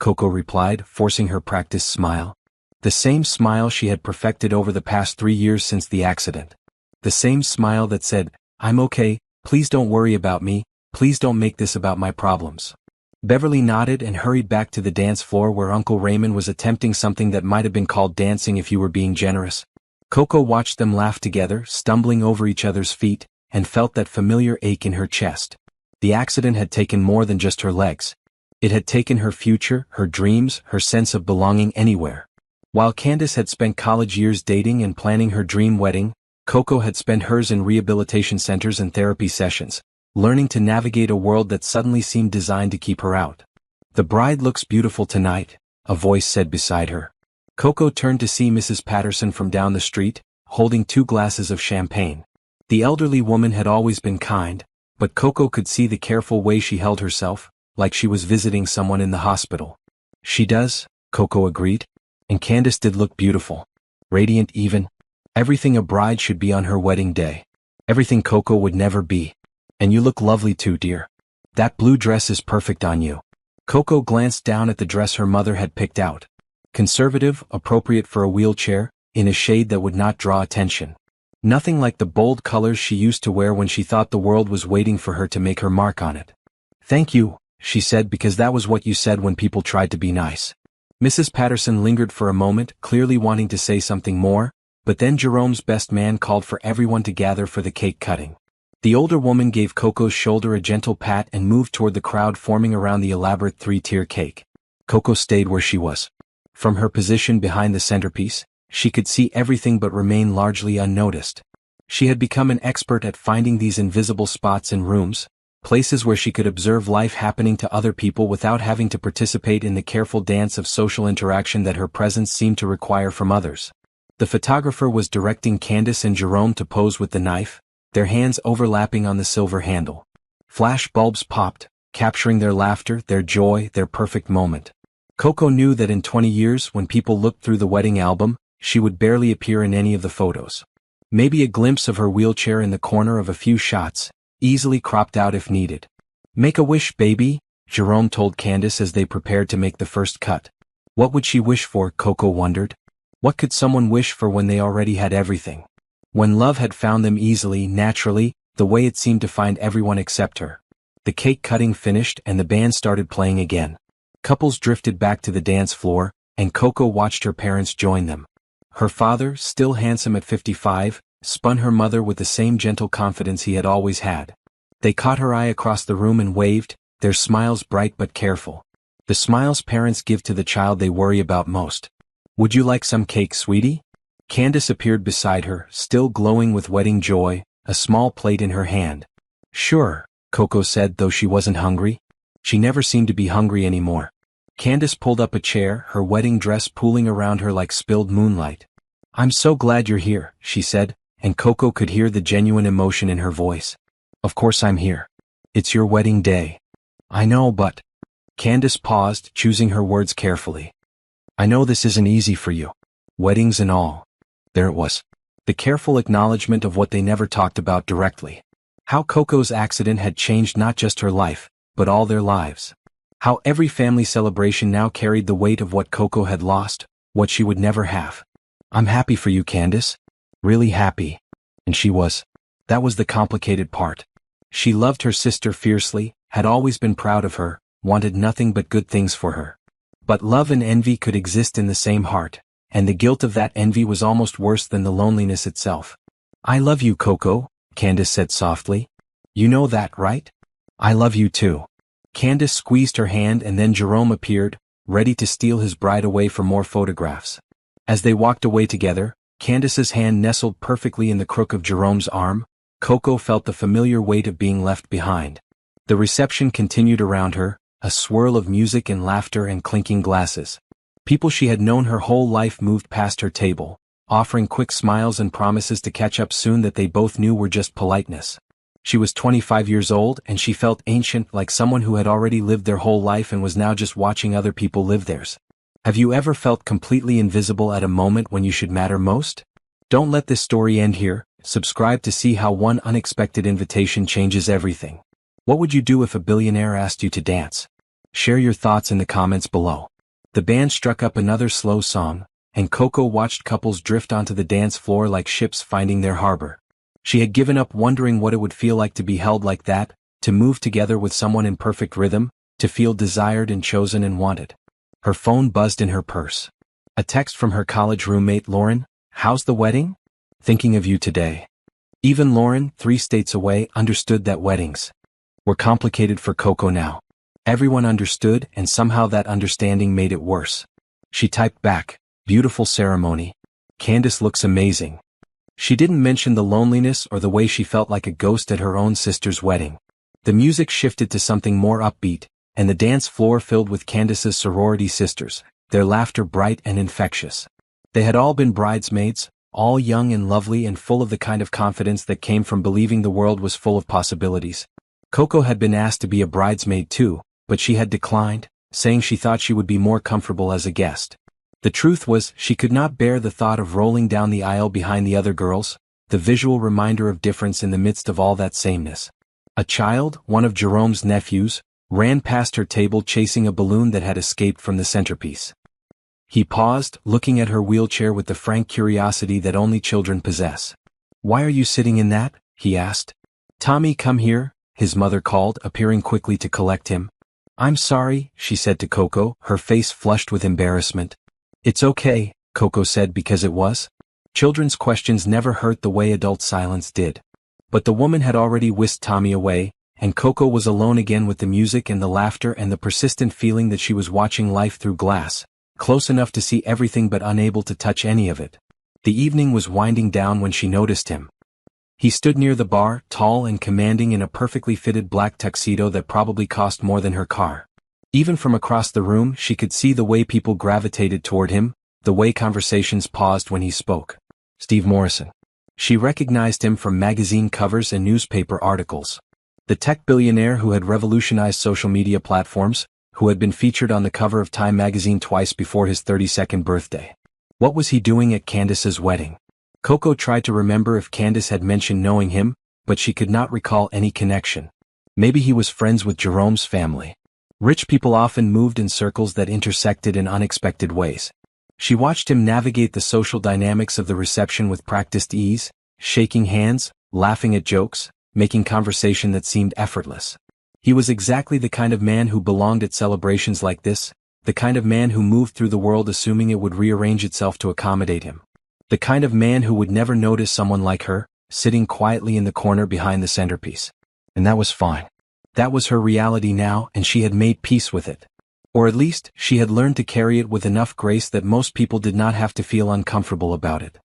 Coco replied, forcing her practiced smile. The same smile she had perfected over the past 3 years since the accident. The same smile that said, "I'm okay, please don't worry about me, please don't make this about my problems." Beverly nodded and hurried back to the dance floor where Uncle Raymond was attempting something that might have been called dancing if you were being generous. Coco watched them laugh together, stumbling over each other's feet, and felt that familiar ache in her chest. The accident had taken more than just her legs. It had taken her future, her dreams, her sense of belonging anywhere. While Candace had spent college years dating and planning her dream wedding, Coco had spent hers in rehabilitation centers and therapy sessions, learning to navigate a world that suddenly seemed designed to keep her out. "The bride looks beautiful tonight," a voice said beside her. Coco turned to see Mrs. Patterson from down the street, holding 2 glasses of champagne. The elderly woman had always been kind, but Coco could see the careful way she held herself, like she was visiting someone in the hospital. "She does," Coco agreed. "And Candace did look beautiful. Radiant even. Everything a bride should be on her wedding day. Everything Coco would never be. And you look lovely too, dear. That blue dress is perfect on you." Coco glanced down at the dress her mother had picked out. Conservative, appropriate for a wheelchair, in a shade that would not draw attention. Nothing like the bold colors she used to wear when she thought the world was waiting for her to make her mark on it. "Thank you," she said, because that was what you said when people tried to be nice. Mrs. Patterson lingered for a moment, clearly wanting to say something more, but then Jerome's best man called for everyone to gather for the cake cutting. The older woman gave Coco's shoulder a gentle pat and moved toward the crowd forming around the elaborate 3-tier cake. Coco stayed where she was. From her position behind the centerpiece, she could see everything but remain largely unnoticed. She had become an expert at finding these invisible spots in rooms, places where she could observe life happening to other people without having to participate in the careful dance of social interaction that her presence seemed to require from others. The photographer was directing Candace and Jerome to pose with the knife, their hands overlapping on the silver handle. Flash bulbs popped, capturing their laughter, their joy, their perfect moment. Coco knew that in 20 years, when people looked through the wedding album, she would barely appear in any of the photos. Maybe a glimpse of her wheelchair in the corner of a few shots, easily cropped out if needed. "Make a wish, baby," Jerome told Candace as they prepared to make the first cut. What would she wish for, Coco wondered? What could someone wish for when they already had everything? When love had found them easily, naturally, the way it seemed to find everyone except her. The cake cutting finished and the band started playing again. Couples drifted back to the dance floor, and Coco watched her parents join them. Her father, still handsome at 55, spun her mother with the same gentle confidence he had always had. They caught her eye across the room and waved, their smiles bright but careful. The smiles parents give to the child they worry about most. "Would you like some cake, sweetie?" Candace appeared beside her, still glowing with wedding joy, a small plate in her hand. "Sure," Coco said, though she wasn't hungry. She never seemed to be hungry anymore. Candace pulled up a chair, her wedding dress pooling around her like spilled moonlight. "I'm so glad you're here," she said, and Coco could hear the genuine emotion in her voice. "Of course I'm here. It's your wedding day." "I know, but..." Candace paused, choosing her words carefully. "I know this isn't easy for you. Weddings and all." There it was. The careful acknowledgement of what they never talked about directly. How Coco's accident had changed not just her life, but all their lives. How every family celebration now carried the weight of what Coco had lost, what she would never have. "I'm happy for you, Candace. Really happy." And she was. That was the complicated part. She loved her sister fiercely, had always been proud of her, wanted nothing but good things for her. But love and envy could exist in the same heart, and the guilt of that envy was almost worse than the loneliness itself. "I love you, Coco," Candace said softly. "You know that, right?" "I love you too." Candace squeezed her hand and then Jerome appeared, ready to steal his bride away for more photographs. As they walked away together, Candace's hand nestled perfectly in the crook of Jerome's arm. Coco felt the familiar weight of being left behind. The reception continued around her, a swirl of music and laughter and clinking glasses. People she had known her whole life moved past her table, offering quick smiles and promises to catch up soon that they both knew were just politeness. She was 25 years old and she felt ancient, like someone who had already lived their whole life and was now just watching other people live theirs. Have you ever felt completely invisible at a moment when you should matter most? Don't let this story end here. Subscribe to see how one unexpected invitation changes everything. What would you do if a billionaire asked you to dance? Share your thoughts in the comments below. The band struck up another slow song, and Coco watched couples drift onto the dance floor like ships finding their harbor. She had given up wondering what it would feel like to be held like that, to move together with someone in perfect rhythm, to feel desired and chosen and wanted. Her phone buzzed in her purse. A text from her college roommate Lauren. "How's the wedding? Thinking of you today." Even Lauren, 3 states away, understood that weddings were complicated for Coco now. Everyone understood, and somehow that understanding made it worse. She typed back, "Beautiful ceremony. Candace looks amazing." She didn't mention the loneliness or the way she felt like a ghost at her own sister's wedding. The music shifted to something more upbeat, and the dance floor filled with Candace's sorority sisters, their laughter bright and infectious. They had all been bridesmaids, all young and lovely and full of the kind of confidence that came from believing the world was full of possibilities. Coco had been asked to be a bridesmaid too, but she had declined, saying she thought she would be more comfortable as a guest. The truth was, she could not bear the thought of rolling down the aisle behind the other girls, the visual reminder of difference in the midst of all that sameness. A child, one of Jerome's nephews, ran past her table chasing a balloon that had escaped from the centerpiece. He paused, looking at her wheelchair with the frank curiosity that only children possess. "Why are you sitting in that?" he asked. "Tommy, come here," his mother called, appearing quickly to collect him. "I'm sorry," she said to Coco, her face flushed with embarrassment. "It's okay," Coco said, because it was. Children's questions never hurt the way adult silence did. But the woman had already whisked Tommy away, and Coco was alone again with the music and the laughter and the persistent feeling that she was watching life through glass, close enough to see everything but unable to touch any of it. The evening was winding down when she noticed him. He stood near the bar, tall and commanding in a perfectly fitted black tuxedo that probably cost more than her car. Even from across the room she could see the way people gravitated toward him, the way conversations paused when he spoke. Steve Morrison. She recognized him from magazine covers and newspaper articles. The tech billionaire who had revolutionized social media platforms, who had been featured on the cover of Time magazine twice before his 32nd birthday. What was he doing at Candace's wedding? Coco tried to remember if Candace had mentioned knowing him, but she could not recall any connection. Maybe he was friends with Jerome's family. Rich people often moved in circles that intersected in unexpected ways. She watched him navigate the social dynamics of the reception with practiced ease, shaking hands, laughing at jokes, making conversation that seemed effortless. He was exactly the kind of man who belonged at celebrations like this, the kind of man who moved through the world assuming it would rearrange itself to accommodate him. The kind of man who would never notice someone like her, sitting quietly in the corner behind the centerpiece. And that was fine. That was her reality now, and she had made peace with it. Or at least, she had learned to carry it with enough grace that most people did not have to feel uncomfortable about it.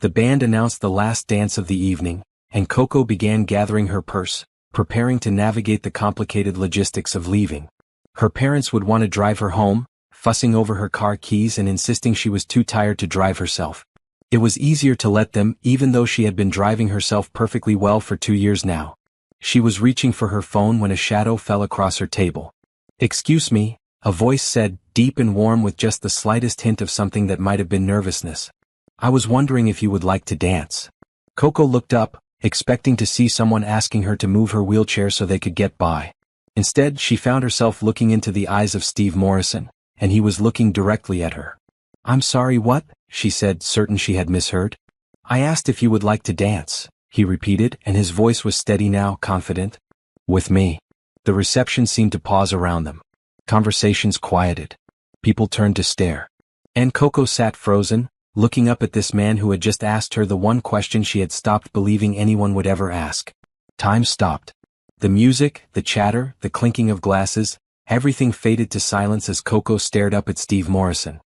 The band announced the last dance of the evening, and Coco began gathering her purse, preparing to navigate the complicated logistics of leaving. Her parents would want to drive her home, fussing over her car keys and insisting she was too tired to drive herself. It was easier to let them, even though she had been driving herself perfectly well for 2 years now. She was reaching for her phone when a shadow fell across her table. "Excuse me," a voice said, deep and warm with just the slightest hint of something that might have been nervousness. "I was wondering if you would like to dance." Coco looked up, expecting to see someone asking her to move her wheelchair so they could get by. Instead, she found herself looking into the eyes of Steve Morrison, and he was looking directly at her. "I'm sorry, what?" she said, certain she had misheard. "I asked if you would like to dance," he repeated, and his voice was steady now, confident. "With me." The reception seemed to pause around them. Conversations quieted. People turned to stare. And Coco sat frozen, looking up at this man who had just asked her the one question she had stopped believing anyone would ever ask. Time stopped. The music, the chatter, the clinking of glasses, everything faded to silence as Coco stared up at Steve Morrison.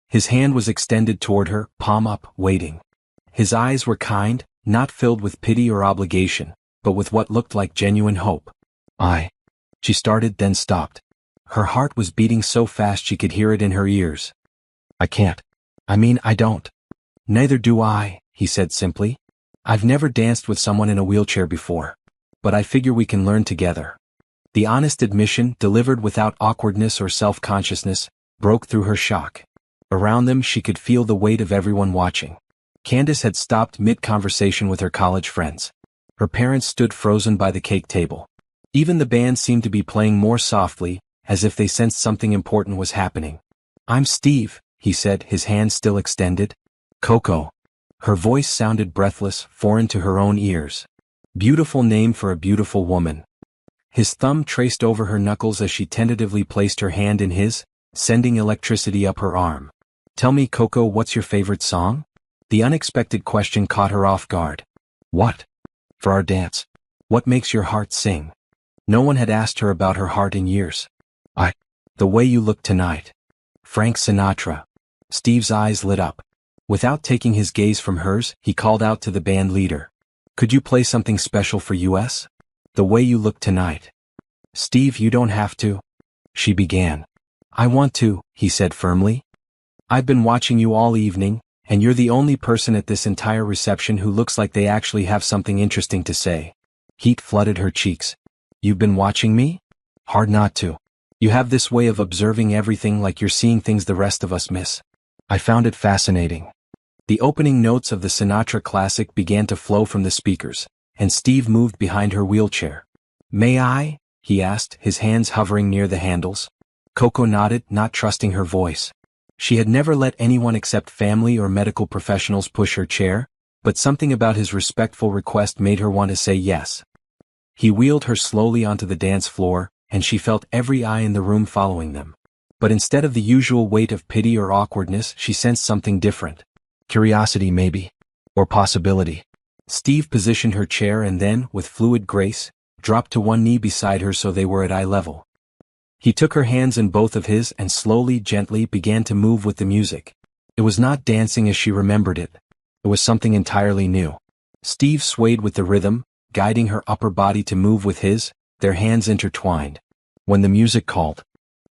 His hand was extended toward her, palm up, waiting. His eyes were kind, not filled with pity or obligation, but with what looked like genuine hope. She started, then stopped. Her heart was beating so fast she could hear it in her ears. "I can't. I don't." "Neither do I," he said simply. "I've never danced with someone in a wheelchair before. But I figure we can learn together." The honest admission, delivered without awkwardness or self-consciousness, broke through her shock. Around them she could feel the weight of everyone watching. Candace had stopped mid-conversation with her college friends. Her parents stood frozen by the cake table. Even the band seemed to be playing more softly, as if they sensed something important was happening. I'm Steve, he said, his hand still extended. Coco. Her voice sounded breathless, foreign to her own ears. Beautiful name for a beautiful woman. His thumb traced over her knuckles as she tentatively placed her hand in his, sending electricity up her arm. Tell me, Coco, what's your favorite song? The unexpected question caught her off guard. What? For our dance. What makes your heart sing? No one had asked her about her heart in years. The way you look tonight. Frank Sinatra. Steve's eyes lit up. Without taking his gaze from hers, he called out to the band leader. Could you play something special for us? The way you look tonight. Steve, you don't have to. She began. I want to, he said firmly. I've been watching you all evening, and you're the only person at this entire reception who looks like they actually have something interesting to say. Heat flooded her cheeks. You've been watching me? Hard not to. You have this way of observing everything like you're seeing things the rest of us miss. I found it fascinating. The opening notes of the Sinatra classic began to flow from the speakers, and Steve moved behind her wheelchair. May I? He asked, his hands hovering near the handles. Coco nodded, not trusting her voice. She had never let anyone except family or medical professionals push her chair, but something about his respectful request made her want to say yes. He wheeled her slowly onto the dance floor, and she felt every eye in the room following them. But instead of the usual weight of pity or awkwardness, she sensed something different. Curiosity, maybe. Or possibility. Steve positioned her chair and then, with fluid grace, dropped to one knee beside her so they were at eye level. He took her hands in both of his and slowly, gently began to move with the music. It was not dancing as she remembered it. It was something entirely new. Steve swayed with the rhythm, guiding her upper body to move with his, their hands intertwined. When the music called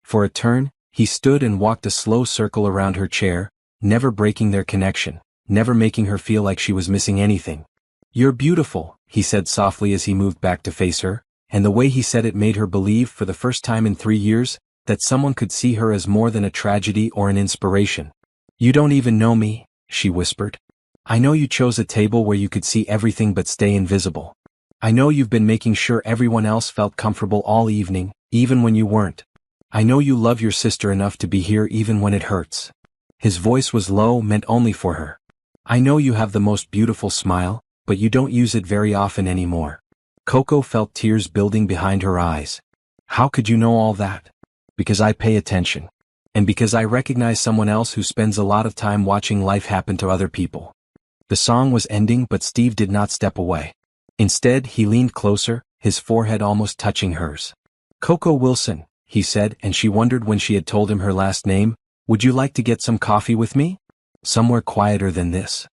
for a turn, he stood and walked a slow circle around her chair, never breaking their connection, never making her feel like she was missing anything. You're beautiful, he said softly as he moved back to face her, and the way he said it made her believe for the first time in 3 years that someone could see her as more than a tragedy or an inspiration. You don't even know me, she whispered. I know you chose a table where you could see everything but stay invisible. I know you've been making sure everyone else felt comfortable all evening, even when you weren't. I know you love your sister enough to be here even when it hurts. His voice was low, meant only for her. I know you have the most beautiful smile, but you don't use it very often anymore. Coco felt tears building behind her eyes. How could you know all that? Because I pay attention. And because I recognize someone else who spends a lot of time watching life happen to other people. The song was ending, but Steve did not step away. Instead, he leaned closer, his forehead almost touching hers. Coco Wilson, he said, and she wondered when she had told him her last name, would you like to get some coffee with me? Somewhere quieter than this.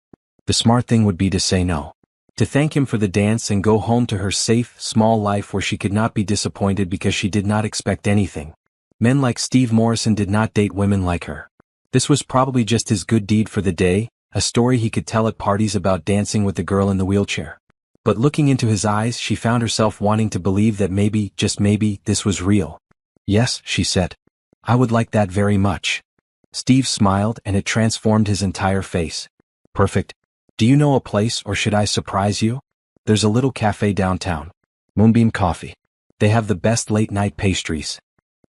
The smart thing would be to say no. To thank him for the dance and go home to her safe, small life where she could not be disappointed because she did not expect anything. Men like Steve Morrison did not date women like her. This was probably just his good deed for the day, a story he could tell at parties about dancing with the girl in the wheelchair. But looking into his eyes, she found herself wanting to believe that maybe, just maybe, this was real. Yes, she said. I would like that very much. Steve smiled and it transformed his entire face. Perfect. Do you know a place or should I surprise you? There's a little cafe downtown. Moonbeam Coffee. They have the best late-night pastries.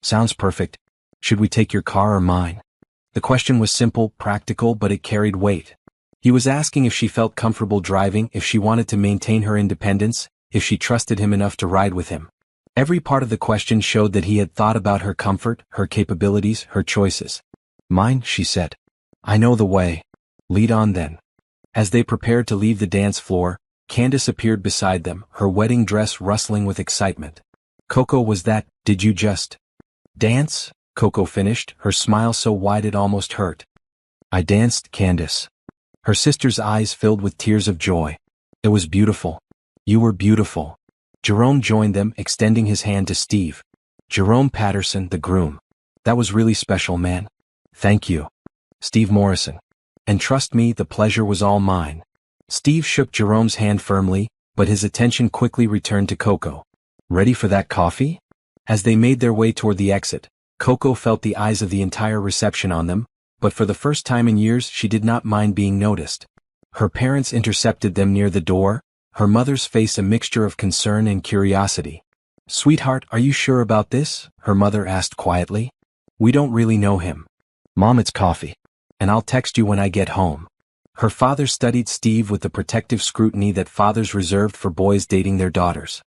Sounds perfect. Should we take your car or mine? The question was simple, practical, but it carried weight. He was asking if she felt comfortable driving, if she wanted to maintain her independence, if she trusted him enough to ride with him. Every part of the question showed that he had thought about her comfort, her capabilities, her choices. Mine, she said. I know the way. Lead on then. As they prepared to leave the dance floor, Candace appeared beside them, her wedding dress rustling with excitement. Coco, was that, did you just dance? Coco finished, her smile so wide it almost hurt. I danced, Candace. Her sister's eyes filled with tears of joy. It was beautiful. You were beautiful. Jerome joined them, extending his hand to Steve. Jerome Patterson, the groom. That was really special, man. Thank you. Steve Morrison. And trust me, the pleasure was all mine. Steve shook Jerome's hand firmly, but his attention quickly returned to Coco. Ready for that coffee? As they made their way toward the exit, Coco felt the eyes of the entire reception on them, but for the first time in years she did not mind being noticed. Her parents intercepted them near the door, her mother's face a mixture of concern and curiosity. Sweetheart, are you sure about this? Her mother asked quietly. We don't really know him. Mom, it's coffee. And I'll text you when I get home. Her father studied Steve with the protective scrutiny that fathers reserved for boys dating their daughters.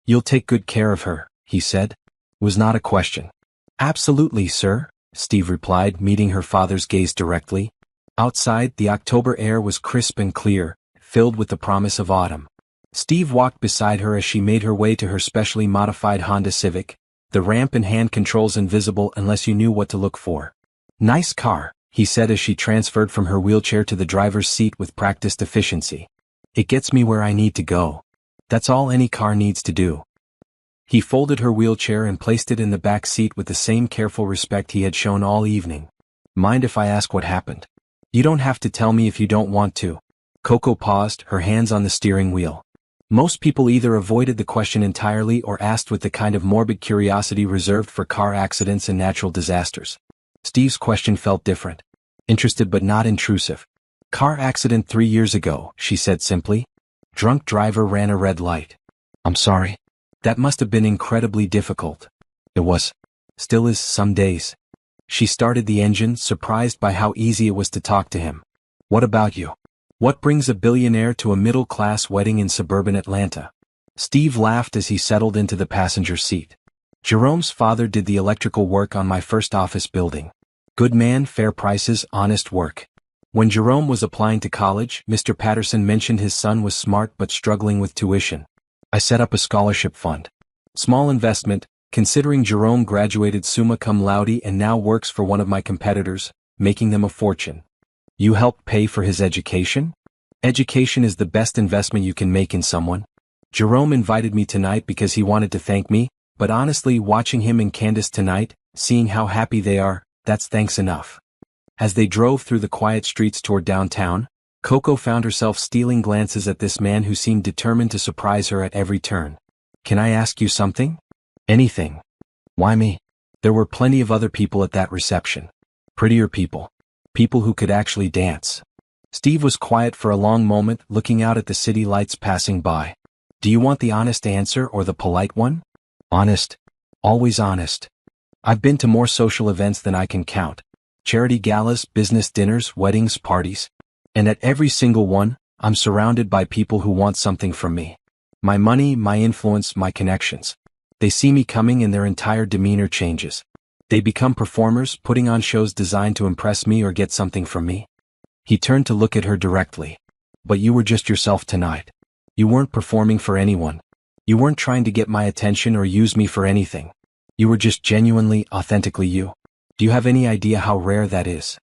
You'll take good care of her, he said. It was not a question. Absolutely, sir, Steve replied, meeting her father's gaze directly. Outside, the October air was crisp and clear, filled with the promise of autumn. Steve walked beside her as she made her way to her specially modified Honda Civic, the ramp and hand controls invisible unless you knew what to look for. Nice car, he said as she transferred from her wheelchair to the driver's seat with practiced efficiency. It gets me where I need to go. That's all any car needs to do. He folded her wheelchair and placed it in the back seat with the same careful respect he had shown all evening. Mind if I ask what happened? You don't have to tell me if you don't want to. Coco paused, her hands on the steering wheel. Most people either avoided the question entirely or asked with the kind of morbid curiosity reserved for car accidents and natural disasters. Steve's question felt different. Interested but not intrusive. Car accident 3 years ago, she said simply. Drunk driver ran a red light. I'm sorry. That must have been incredibly difficult. It was. Still is some days. She started the engine, surprised by how easy it was to talk to him. What about you? What brings a billionaire to a middle-class wedding in suburban Atlanta? Steve laughed as he settled into the passenger seat. Jerome's father did the electrical work on my first office building. Good man, fair prices, honest work. When Jerome was applying to college, Mr. Patterson mentioned his son was smart but struggling with tuition. I set up a scholarship fund. Small investment, considering Jerome graduated summa cum laude and now works for one of my competitors, making them a fortune. You helped pay for his education? Education is the best investment you can make in someone. Jerome invited me tonight because he wanted to thank me, but honestly, watching him and Candace tonight, seeing how happy they are, that's thanks enough. As they drove through the quiet streets toward downtown, Coco found herself stealing glances at this man who seemed determined to surprise her at every turn. Can I ask you something? Anything. Why me? There were plenty of other people at that reception. Prettier people. People who could actually dance. Steve was quiet for a long moment, looking out at the city lights passing by. Do you want the honest answer or the polite one? Honest. Always honest. I've been to more social events than I can count. Charity galas, business dinners, weddings, parties. And at every single one, I'm surrounded by people who want something from me. My money, my influence, my connections. They see me coming and their entire demeanor changes. They become performers, putting on shows designed to impress me or get something from me. He turned to look at her directly. But you were just yourself tonight. You weren't performing for anyone. You weren't trying to get my attention or use me for anything. You were just genuinely, authentically you. Do you have any idea how rare that is?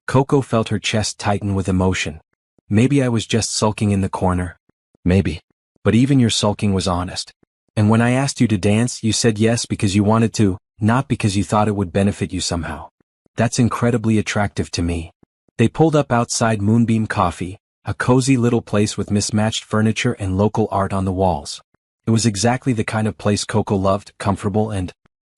Coco felt her chest tighten with emotion. Maybe I was just sulking in the corner. Maybe. But even your sulking was honest. And when I asked you to dance, you said yes because you wanted to, not because you thought it would benefit you somehow. That's incredibly attractive to me. They pulled up outside Moonbeam Coffee, a cozy little place with mismatched furniture and local art on the walls. It was exactly the kind of place Coco loved, comfortable and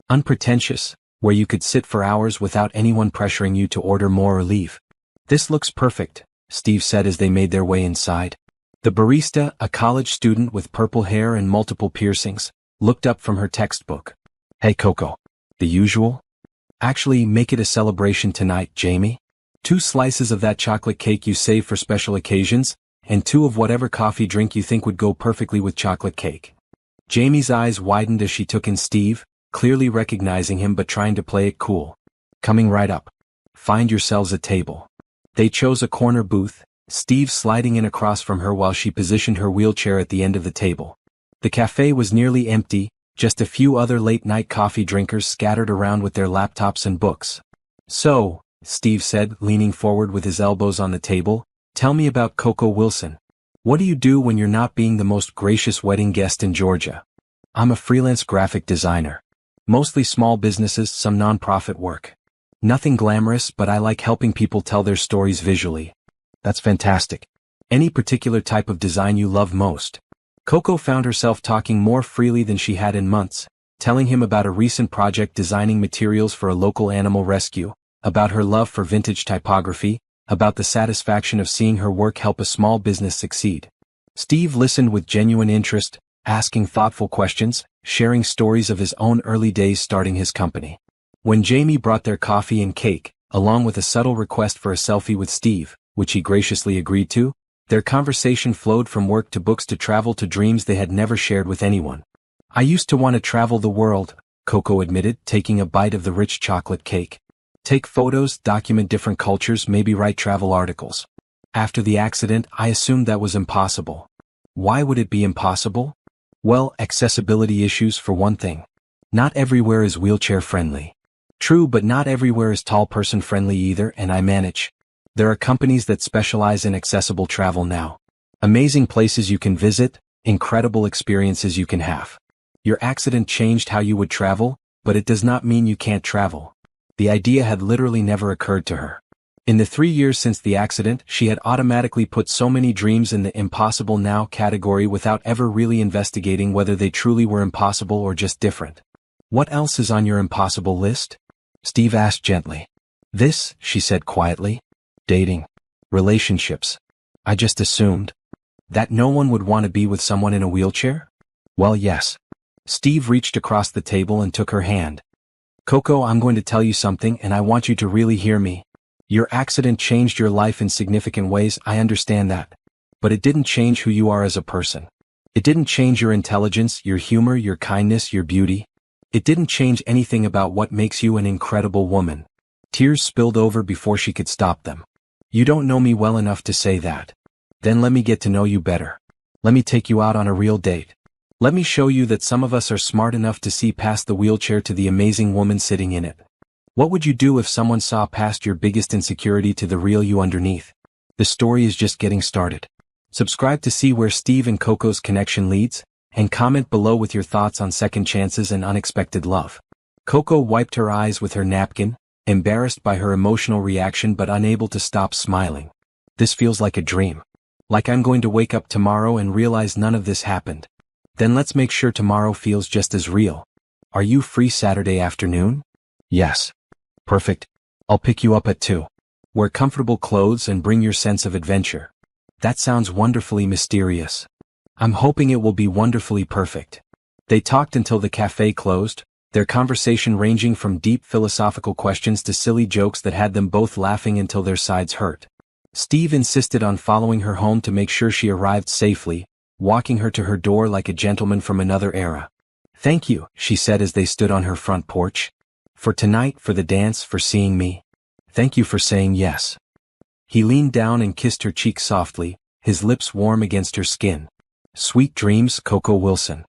unpretentious, where you could sit for hours without anyone pressuring you to order more or leave. This looks perfect, Steve said as they made their way inside. The barista, a college student with purple hair and multiple piercings, looked up from her textbook. Hey Coco. The usual? Actually, make it a celebration tonight, Jamie. 2 slices of that chocolate cake you save for special occasions, and 2 of whatever coffee drink you think would go perfectly with chocolate cake. Jamie's eyes widened as she took in Steve, clearly recognizing him but trying to play it cool. Coming right up. Find yourselves a table. They chose a corner booth, Steve sliding in across from her while she positioned her wheelchair at the end of the table. The cafe was nearly empty, just a few other late-night coffee drinkers scattered around with their laptops and books. So, Steve said, leaning forward with his elbows on the table, tell me about Coco Wilson. What do you do when you're not being the most gracious wedding guest in Georgia? I'm a freelance graphic designer. Mostly small businesses, some nonprofit work. Nothing glamorous, but I like helping people tell their stories visually. That's fantastic. Any particular type of design you love most? Coco found herself talking more freely than she had in months, telling him about a recent project designing materials for a local animal rescue, about her love for vintage typography, about the satisfaction of seeing her work help a small business succeed. Steve listened with genuine interest, asking thoughtful questions, sharing stories of his own early days starting his company. When Jamie brought their coffee and cake, along with a subtle request for a selfie with Steve, which he graciously agreed to. Their conversation flowed from work to books to travel to dreams they had never shared with anyone. I used to want to travel the world, Coco admitted, taking a bite of the rich chocolate cake. Take photos, document different cultures, maybe write travel articles. After the accident, I assumed that was impossible. Why would it be impossible? Well, accessibility issues for one thing. Not everywhere is wheelchair-friendly. True, but not everywhere is tall-person-friendly either, and I manage. There are companies that specialize in accessible travel now. Amazing places you can visit, incredible experiences you can have. Your accident changed how you would travel, but it does not mean you can't travel. The idea had literally never occurred to her. In the 3 years since the accident, she had automatically put so many dreams in the impossible now category without ever really investigating whether they truly were impossible or just different. What else is on your impossible list? Steve asked gently. This, she said quietly. Dating. Relationships. I just assumed. That no one would want to be with someone in a wheelchair? Well, yes. Steve reached across the table and took her hand. Coco, I'm going to tell you something and I want you to really hear me. Your accident changed your life in significant ways, I understand that. But it didn't change who you are as a person. It didn't change your intelligence, your humor, your kindness, your beauty. It didn't change anything about what makes you an incredible woman. Tears spilled over before she could stop them. You don't know me well enough to say that. Then let me get to know you better. Let me take you out on a real date. Let me show you that some of us are smart enough to see past the wheelchair to the amazing woman sitting in it. What would you do if someone saw past your biggest insecurity to the real you underneath? The story is just getting started. Subscribe to see where Steve and Coco's connection leads, and comment below with your thoughts on second chances and unexpected love. Coco wiped her eyes with her napkin, embarrassed by her emotional reaction but unable to stop smiling. This feels like a dream. Like I'm going to wake up tomorrow and realize none of this happened. Then let's make sure tomorrow feels just as real. Are you free Saturday afternoon? Yes. Perfect. I'll pick you up at 2. Wear comfortable clothes and bring your sense of adventure. That sounds wonderfully mysterious. I'm hoping it will be wonderfully perfect. They talked until the cafe closed, their conversation ranging from deep philosophical questions to silly jokes that had them both laughing until their sides hurt. Steve insisted on following her home to make sure she arrived safely, walking her to her door like a gentleman from another era. Thank you, she said as they stood on her front porch. For tonight, for the dance, for seeing me. Thank you for saying yes. He leaned down and kissed her cheek softly, his lips warm against her skin. Sweet dreams, Coco Wilson.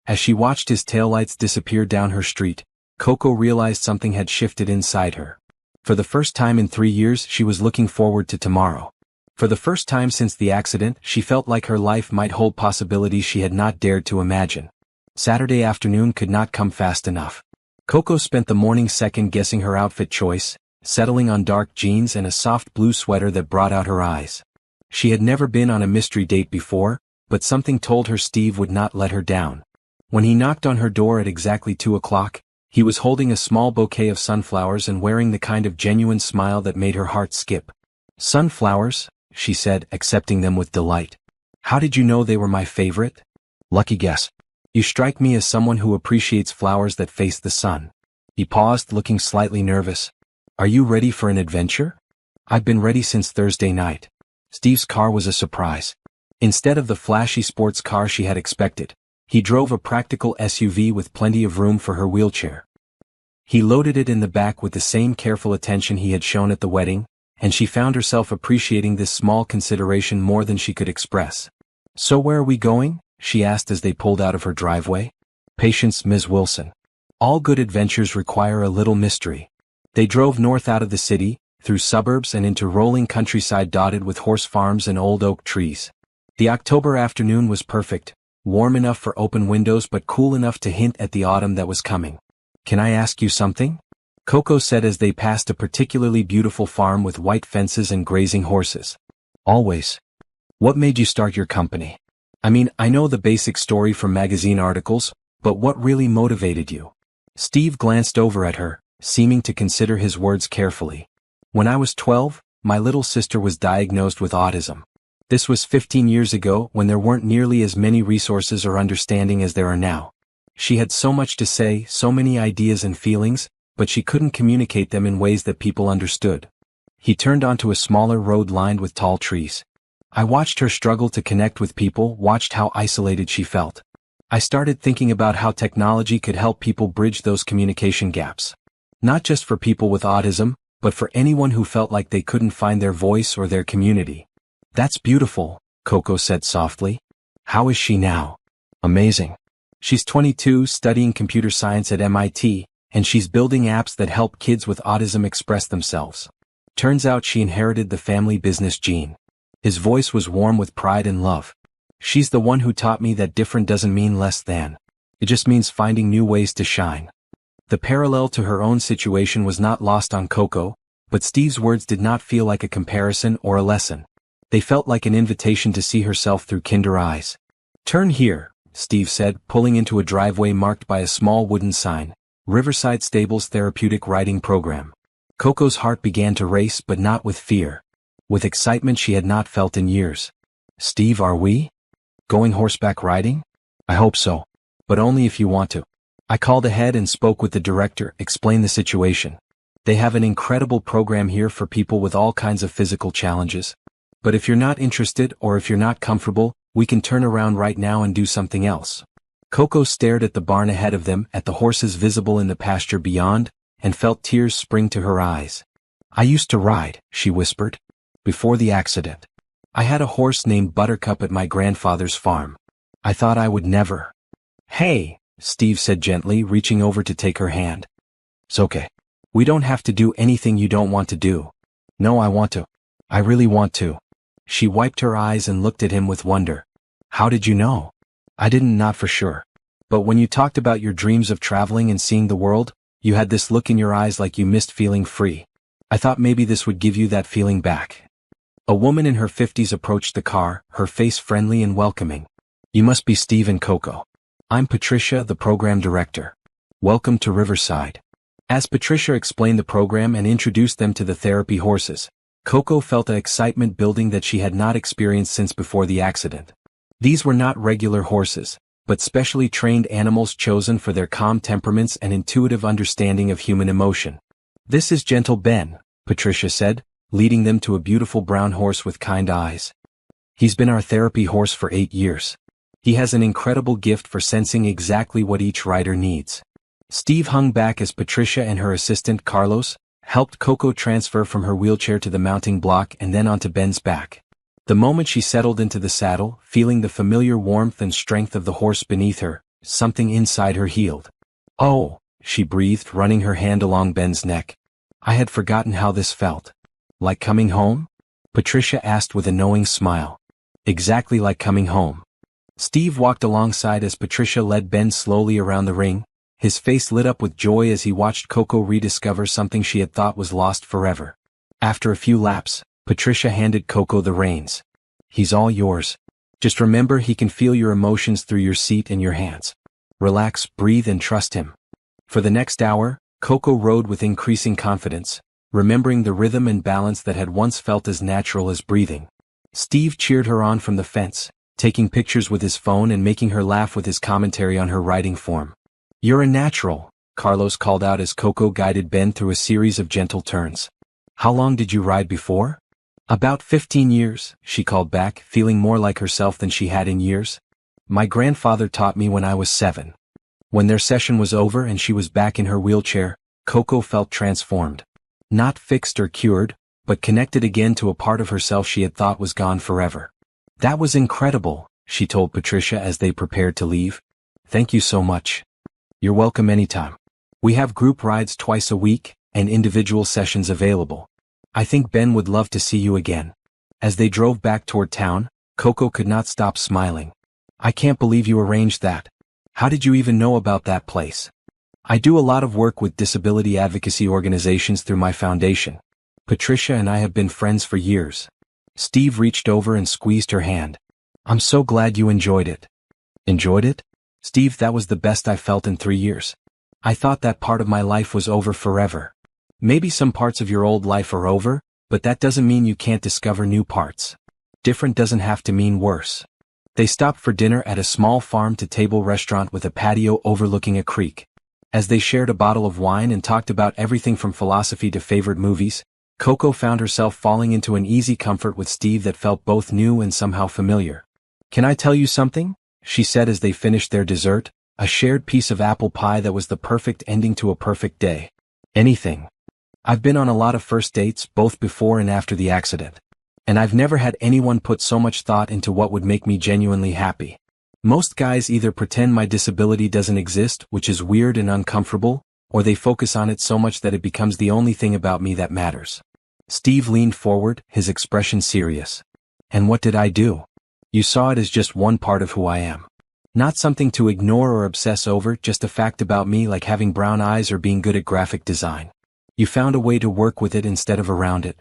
As she watched his taillights disappear down her street, Coco realized something had shifted inside her. For the first time in 3 years, she was looking forward to tomorrow. For the first time since the accident, she felt like her life might hold possibilities she had not dared to imagine. Saturday afternoon could not come fast enough. Coco spent the morning second-guessing her outfit choice, settling on dark jeans and a soft blue sweater that brought out her eyes. She had never been on a mystery date before, but something told her Steve would not let her down. When he knocked on her door at exactly 2 o'clock, he was holding a small bouquet of sunflowers and wearing the kind of genuine smile that made her heart skip. Sunflowers, she said, accepting them with delight. How did you know they were my favorite? Lucky guess. You strike me as someone who appreciates flowers that face the sun. He paused, looking slightly nervous. Are you ready for an adventure? I've been ready since Thursday night. Steve's car was a surprise. Instead of the flashy sports car she had expected, he drove a practical SUV with plenty of room for her wheelchair. He loaded it in the back with the same careful attention he had shown at the wedding, and she found herself appreciating this small consideration more than she could express. So where are we going? She asked as they pulled out of her driveway. Patience, Ms. Wilson. All good adventures require a little mystery. They drove north out of the city, through suburbs and into rolling countryside dotted with horse farms and old oak trees. The October afternoon was perfect, warm enough for open windows but cool enough to hint at the autumn that was coming. Can I ask you something? Coco said as they passed a particularly beautiful farm with white fences and grazing horses. Always. What made you start your company? I mean, I know the basic story from magazine articles, but what really motivated you? Steve glanced over at her, seeming to consider his words carefully. When I was 12, my little sister was diagnosed with autism. This was 15 years ago when there weren't nearly as many resources or understanding as there are now. She had so much to say, so many ideas and feelings, but she couldn't communicate them in ways that people understood. He turned onto a smaller road lined with tall trees. I watched her struggle to connect with people, watched how isolated she felt. I started thinking about how technology could help people bridge those communication gaps. Not just for people with autism, but for anyone who felt like they couldn't find their voice or their community. That's beautiful, Coco said softly. How is she now? Amazing. She's 22, studying computer science at MIT, and she's building apps that help kids with autism express themselves. Turns out she inherited the family business gene. His voice was warm with pride and love. She's the one who taught me that different doesn't mean less than. It just means finding new ways to shine. The parallel to her own situation was not lost on Coco, but Steve's words did not feel like a comparison or a lesson. They felt like an invitation to see herself through kinder eyes. Turn here, Steve said, pulling into a driveway marked by a small wooden sign, Riverside Stables Therapeutic Riding Program. Coco's heart began to race, but not with fear. With excitement she had not felt in years. Steve, are we going horseback riding? I hope so. But only if you want to. I called ahead and spoke with the director, explained the situation. They have an incredible program here for people with all kinds of physical challenges. But if you're not interested or if you're not comfortable, we can turn around right now and do something else. Coco stared at the barn ahead of them, at the horses visible in the pasture beyond, and felt tears spring to her eyes. I used to ride, she whispered. Before the accident. I had a horse named Buttercup at my grandfather's farm. I thought I would never. Hey, Steve said gently, reaching over to take her hand. It's okay. We don't have to do anything you don't want to do. No, I want to. I really want to. She wiped her eyes and looked at him with wonder. How did you know? I didn't, not for sure. But when you talked about your dreams of traveling and seeing the world, you had this look in your eyes like you missed feeling free. I thought maybe this would give you that feeling back. A woman in her 50s approached the car, her face friendly and welcoming. You must be Steve and Coco. I'm Patricia, the program director. Welcome to Riverside. As Patricia explained the program and introduced them to the therapy horses, Coco felt an excitement building that she had not experienced since before the accident. These were not regular horses, but specially trained animals chosen for their calm temperaments and intuitive understanding of human emotion. This is Gentle Ben, Patricia said, leading them to a beautiful brown horse with kind eyes. He's been our therapy horse for 8 years. He has an incredible gift for sensing exactly what each rider needs. Steve hung back as Patricia and her assistant Carlos helped Coco transfer from her wheelchair to the mounting block and then onto Ben's back. The moment she settled into the saddle, feeling the familiar warmth and strength of the horse beneath her, something inside her healed. Oh, she breathed, running her hand along Ben's neck. I had forgotten how this felt. Like coming home? Patricia asked with a knowing smile. Exactly like coming home. Steve walked alongside as Patricia led Ben slowly around the ring, his face lit up with joy as he watched Coco rediscover something she had thought was lost forever. After a few laps, Patricia handed Coco the reins. He's all yours. Just remember he can feel your emotions through your seat and your hands. Relax, breathe and trust him. For the next hour, Coco rode with increasing confidence, remembering the rhythm and balance that had once felt as natural as breathing. Steve cheered her on from the fence, taking pictures with his phone and making her laugh with his commentary on her riding form. You're a natural, Carlos called out as Coco guided Ben through a series of gentle turns. How long did you ride before? About 15 years, she called back, feeling more like herself than she had in years. My grandfather taught me when I was 7. When their session was over and she was back in her wheelchair, Coco felt transformed. Not fixed or cured, but connected again to a part of herself she had thought was gone forever. That was incredible, she told Patricia as they prepared to leave. Thank you so much. You're welcome anytime. We have group rides twice a week, and individual sessions available. I think Ben would love to see you again. As they drove back toward town, Coco could not stop smiling. I can't believe you arranged that. How did you even know about that place? I do a lot of work with disability advocacy organizations through my foundation. Patricia and I have been friends for years. Steve reached over and squeezed her hand. I'm so glad you enjoyed it. Enjoyed it? Steve, that was the best I felt in 3 years. I thought that part of my life was over forever. Maybe some parts of your old life are over, but that doesn't mean you can't discover new parts. Different doesn't have to mean worse. They stopped for dinner at a small farm-to-table restaurant with a patio overlooking a creek. As they shared a bottle of wine and talked about everything from philosophy to favorite movies, Coco found herself falling into an easy comfort with Steve that felt both new and somehow familiar. "Can I tell you something?" she said as they finished their dessert, a shared piece of apple pie that was the perfect ending to a perfect day. "Anything. I've been on a lot of first dates, both before and after the accident. And I've never had anyone put so much thought into what would make me genuinely happy. Most guys either pretend my disability doesn't exist, which is weird and uncomfortable, or they focus on it so much that it becomes the only thing about me that matters." Steve leaned forward, his expression serious. "And what did I do? You saw it as just one part of who I am. Not something to ignore or obsess over, just a fact about me like having brown eyes or being good at graphic design. You found a way to work with it instead of around it.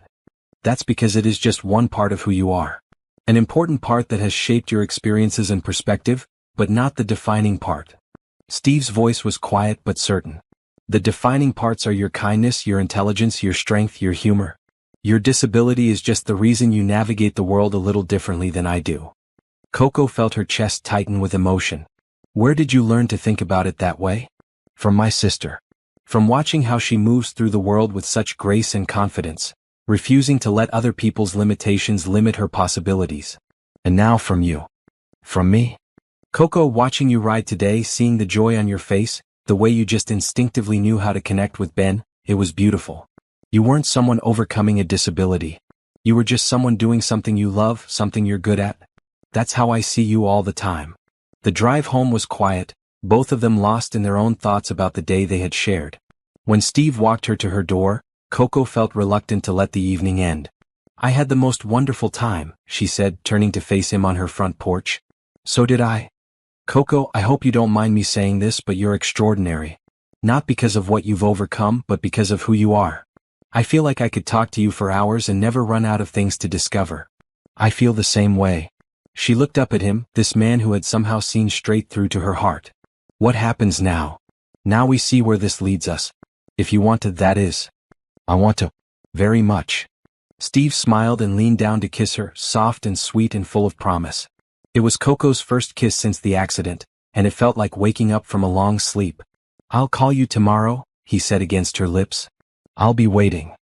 That's because it is just one part of who you are. An important part that has shaped your experiences and perspective, but not the defining part." Steve's voice was quiet but certain. "The defining parts are your kindness, your intelligence, your strength, your humor. Your disability is just the reason you navigate the world a little differently than I do." Coco felt her chest tighten with emotion. "Where did you learn to think about it that way?" "From my sister. From watching how she moves through the world with such grace and confidence, refusing to let other people's limitations limit her possibilities. And now from you." "From me?" "Coco, watching you ride today, seeing the joy on your face, the way you just instinctively knew how to connect with Ben, it was beautiful. You weren't someone overcoming a disability. You were just someone doing something you love, something you're good at. That's how I see you all the time." The drive home was quiet, both of them lost in their own thoughts about the day they had shared. When Steve walked her to her door, Coco felt reluctant to let the evening end. "I had the most wonderful time," she said, turning to face him on her front porch. "So did I. Coco, I hope you don't mind me saying this, but you're extraordinary. Not because of what you've overcome, but because of who you are. I feel like I could talk to you for hours and never run out of things to discover." "I feel the same way." She looked up at him, this man who had somehow seen straight through to her heart. "What happens now? Now we see where this leads us. If you want to, that is." "I want to. Very much." Steve smiled and leaned down to kiss her, soft and sweet and full of promise. It was Coco's first kiss since the accident, and it felt like waking up from a long sleep. "I'll call you tomorrow," he said against her lips. "I'll be waiting."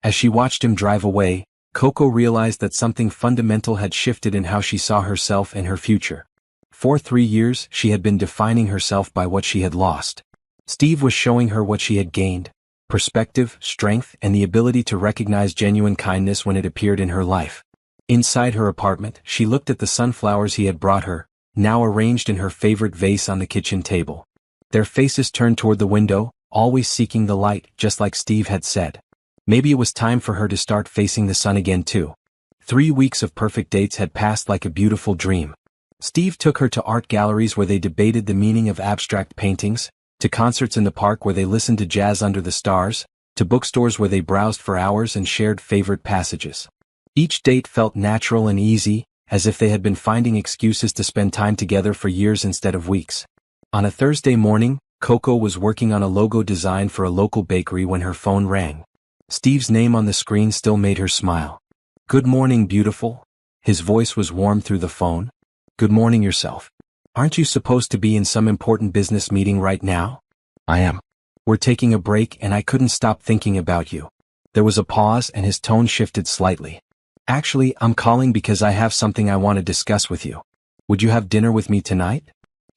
As she watched him drive away, Coco realized that something fundamental had shifted in how she saw herself and her future. For 3 years, she had been defining herself by what she had lost. Steve was showing her what she had gained: perspective, strength, and the ability to recognize genuine kindness when it appeared in her life. Inside her apartment, she looked at the sunflowers he had brought her, now arranged in her favorite vase on the kitchen table. Their faces turned toward the window, always seeking the light, just like Steve had said. Maybe it was time for her to start facing the sun again too. 3 weeks of perfect dates had passed like a beautiful dream. Steve took her to art galleries where they debated the meaning of abstract paintings, to concerts in the park where they listened to jazz under the stars, to bookstores where they browsed for hours and shared favorite passages. Each date felt natural and easy, as if they had been finding excuses to spend time together for years instead of weeks. On a Thursday morning, Coco was working on a logo design for a local bakery when her phone rang. Steve's name on the screen still made her smile. "Good morning, beautiful." His voice was warm through the phone. "Good morning yourself. Aren't you supposed to be in some important business meeting right now?" "I am. We're taking a break and I couldn't stop thinking about you." There was a pause and his tone shifted slightly. "Actually, I'm calling because I have something I want to discuss with you. Would you have dinner with me tonight?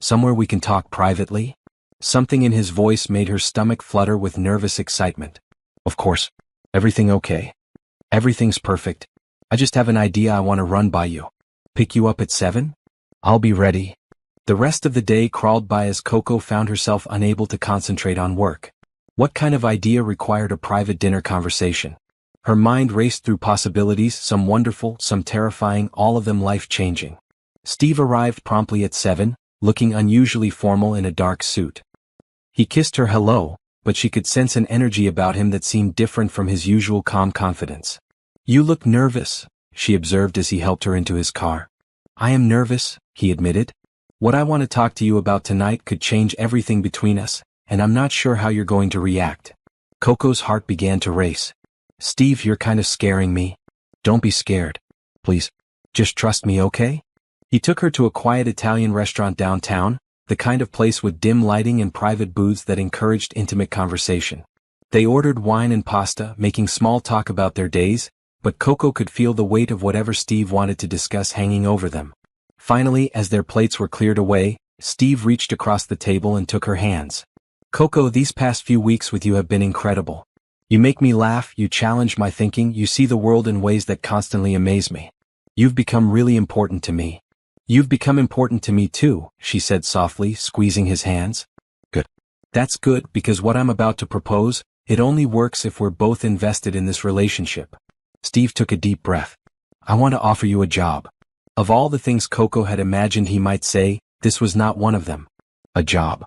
Somewhere we can talk privately?" Something in his voice made her stomach flutter with nervous excitement. "Of course. Everything okay?" "Everything's perfect. I just have an idea I want to run by you." "Pick you up at 7? I'll be ready." The rest of the day crawled by as Coco found herself unable to concentrate on work. What kind of idea required a private dinner conversation? Her mind raced through possibilities, some wonderful, some terrifying, all of them life-changing. Steve arrived promptly at 7, looking unusually formal in a dark suit. He kissed her hello, but she could sense an energy about him that seemed different from his usual calm confidence. "You look nervous," she observed as he helped her into his car. "I am nervous," he admitted. "What I want to talk to you about tonight could change everything between us, and I'm not sure how you're going to react." Coco's heart began to race. "Steve, you're kind of scaring me." "Don't be scared. Please. Just trust me, okay?" He took her to a quiet Italian restaurant downtown, the kind of place with dim lighting and private booths that encouraged intimate conversation. They ordered wine and pasta, making small talk about their days, but Coco could feel the weight of whatever Steve wanted to discuss hanging over them. Finally, as their plates were cleared away, Steve reached across the table and took her hands. "Coco, these past few weeks with you have been incredible. You make me laugh, you challenge my thinking, you see the world in ways that constantly amaze me. You've become really important to me." "You've become important to me too," she said softly, squeezing his hands. "Good. That's good, because what I'm about to propose, it only works if we're both invested in this relationship." Steve took a deep breath. "I want to offer you a job." Of all the things Coco had imagined he might say, this was not one of them. A job.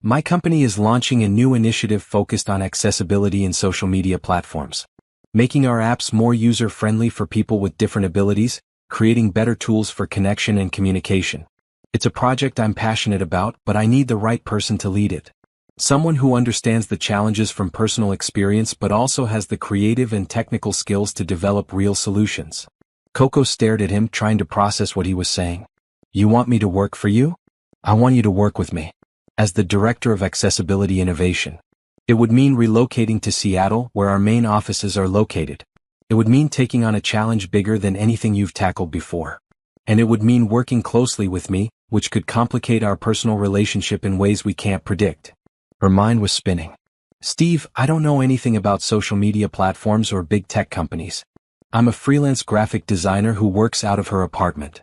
"My company is launching a new initiative focused on accessibility in social media platforms. Making our apps more user-friendly for people with different abilities, creating better tools for connection and communication. It's a project I'm passionate about, but I need the right person to lead it. Someone who understands the challenges from personal experience but also has the creative and technical skills to develop real solutions." Coco stared at him, trying to process what he was saying. "You want me to work for you?" "I want you to work with me. As the Director of Accessibility Innovation. It would mean relocating to Seattle, where our main offices are located. It would mean taking on a challenge bigger than anything you've tackled before. And it would mean working closely with me, which could complicate our personal relationship in ways we can't predict." Her mind was spinning. "Steve, I don't know anything about social media platforms or big tech companies. I'm a freelance graphic designer who works out of her apartment.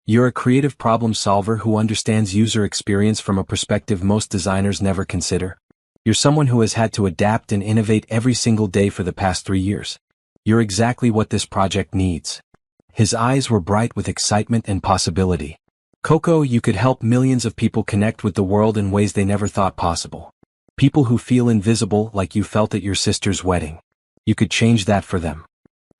You're a creative problem solver who understands user experience from a perspective most designers never consider. You're someone who has had to adapt and innovate every single day for the past 3 years. You're exactly what this project needs." His eyes were bright with excitement and possibility. "Coco, you could help millions of people connect with the world in ways they never thought possible. People who feel invisible like you felt at your sister's wedding. You could change that for them."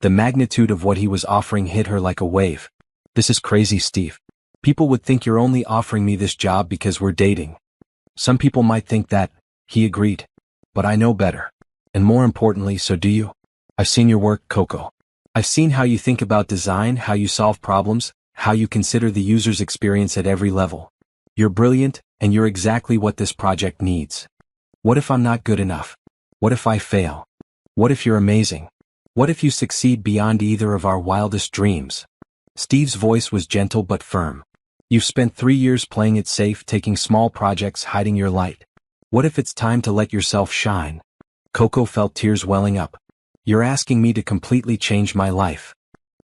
The magnitude of what he was offering hit her like a wave. "This is crazy, Steve. People would think you're only offering me this job because we're dating." "Some people might think that," he agreed. "But I know better. And more importantly, so do you. I've seen your work, Coco. I've seen how you think about design, how you solve problems, how you consider the user's experience at every level. You're brilliant, and you're exactly what this project needs. What if I'm not good enough? What if I fail? What if you're amazing? What if you succeed beyond either of our wildest dreams?" Steve's voice was gentle but firm. "You've spent 3 years playing it safe, taking small projects, hiding your light. What if it's time to let yourself shine?" Coco felt tears welling up. "You're asking me to completely change my life.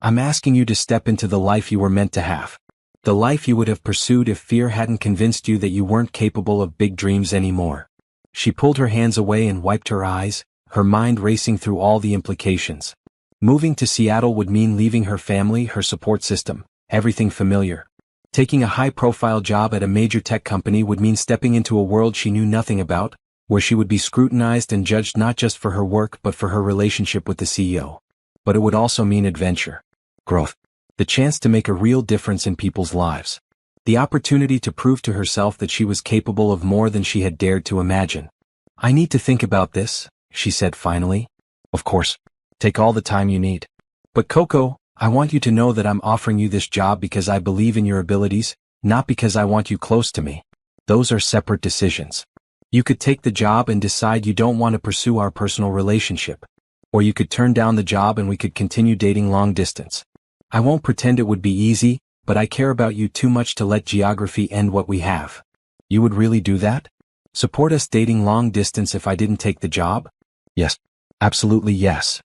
I'm asking you to step into the life you were meant to have. The life you would have pursued if fear hadn't convinced you that you weren't capable of big dreams anymore." She pulled her hands away and wiped her eyes, her mind racing through all the implications. Moving to Seattle would mean leaving her family, her support system, everything familiar. Taking a high-profile job at a major tech company would mean stepping into a world she knew nothing about, where she would be scrutinized and judged not just for her work but for her relationship with the CEO. But it would also mean adventure, growth, the chance to make a real difference in people's lives. The opportunity to prove to herself that she was capable of more than she had dared to imagine. "I need to think about this," she said finally. "Of course. Take all the time you need. But Coco, I want you to know that I'm offering you this job because I believe in your abilities, not because I want you close to me. Those are separate decisions. You could take the job and decide you don't want to pursue our personal relationship. Or you could turn down the job and we could continue dating long distance. I won't pretend it would be easy, but I care about you too much to let geography end what we have." "You would really do that? Support us dating long distance if I didn't take the job?" "Yes. Absolutely yes."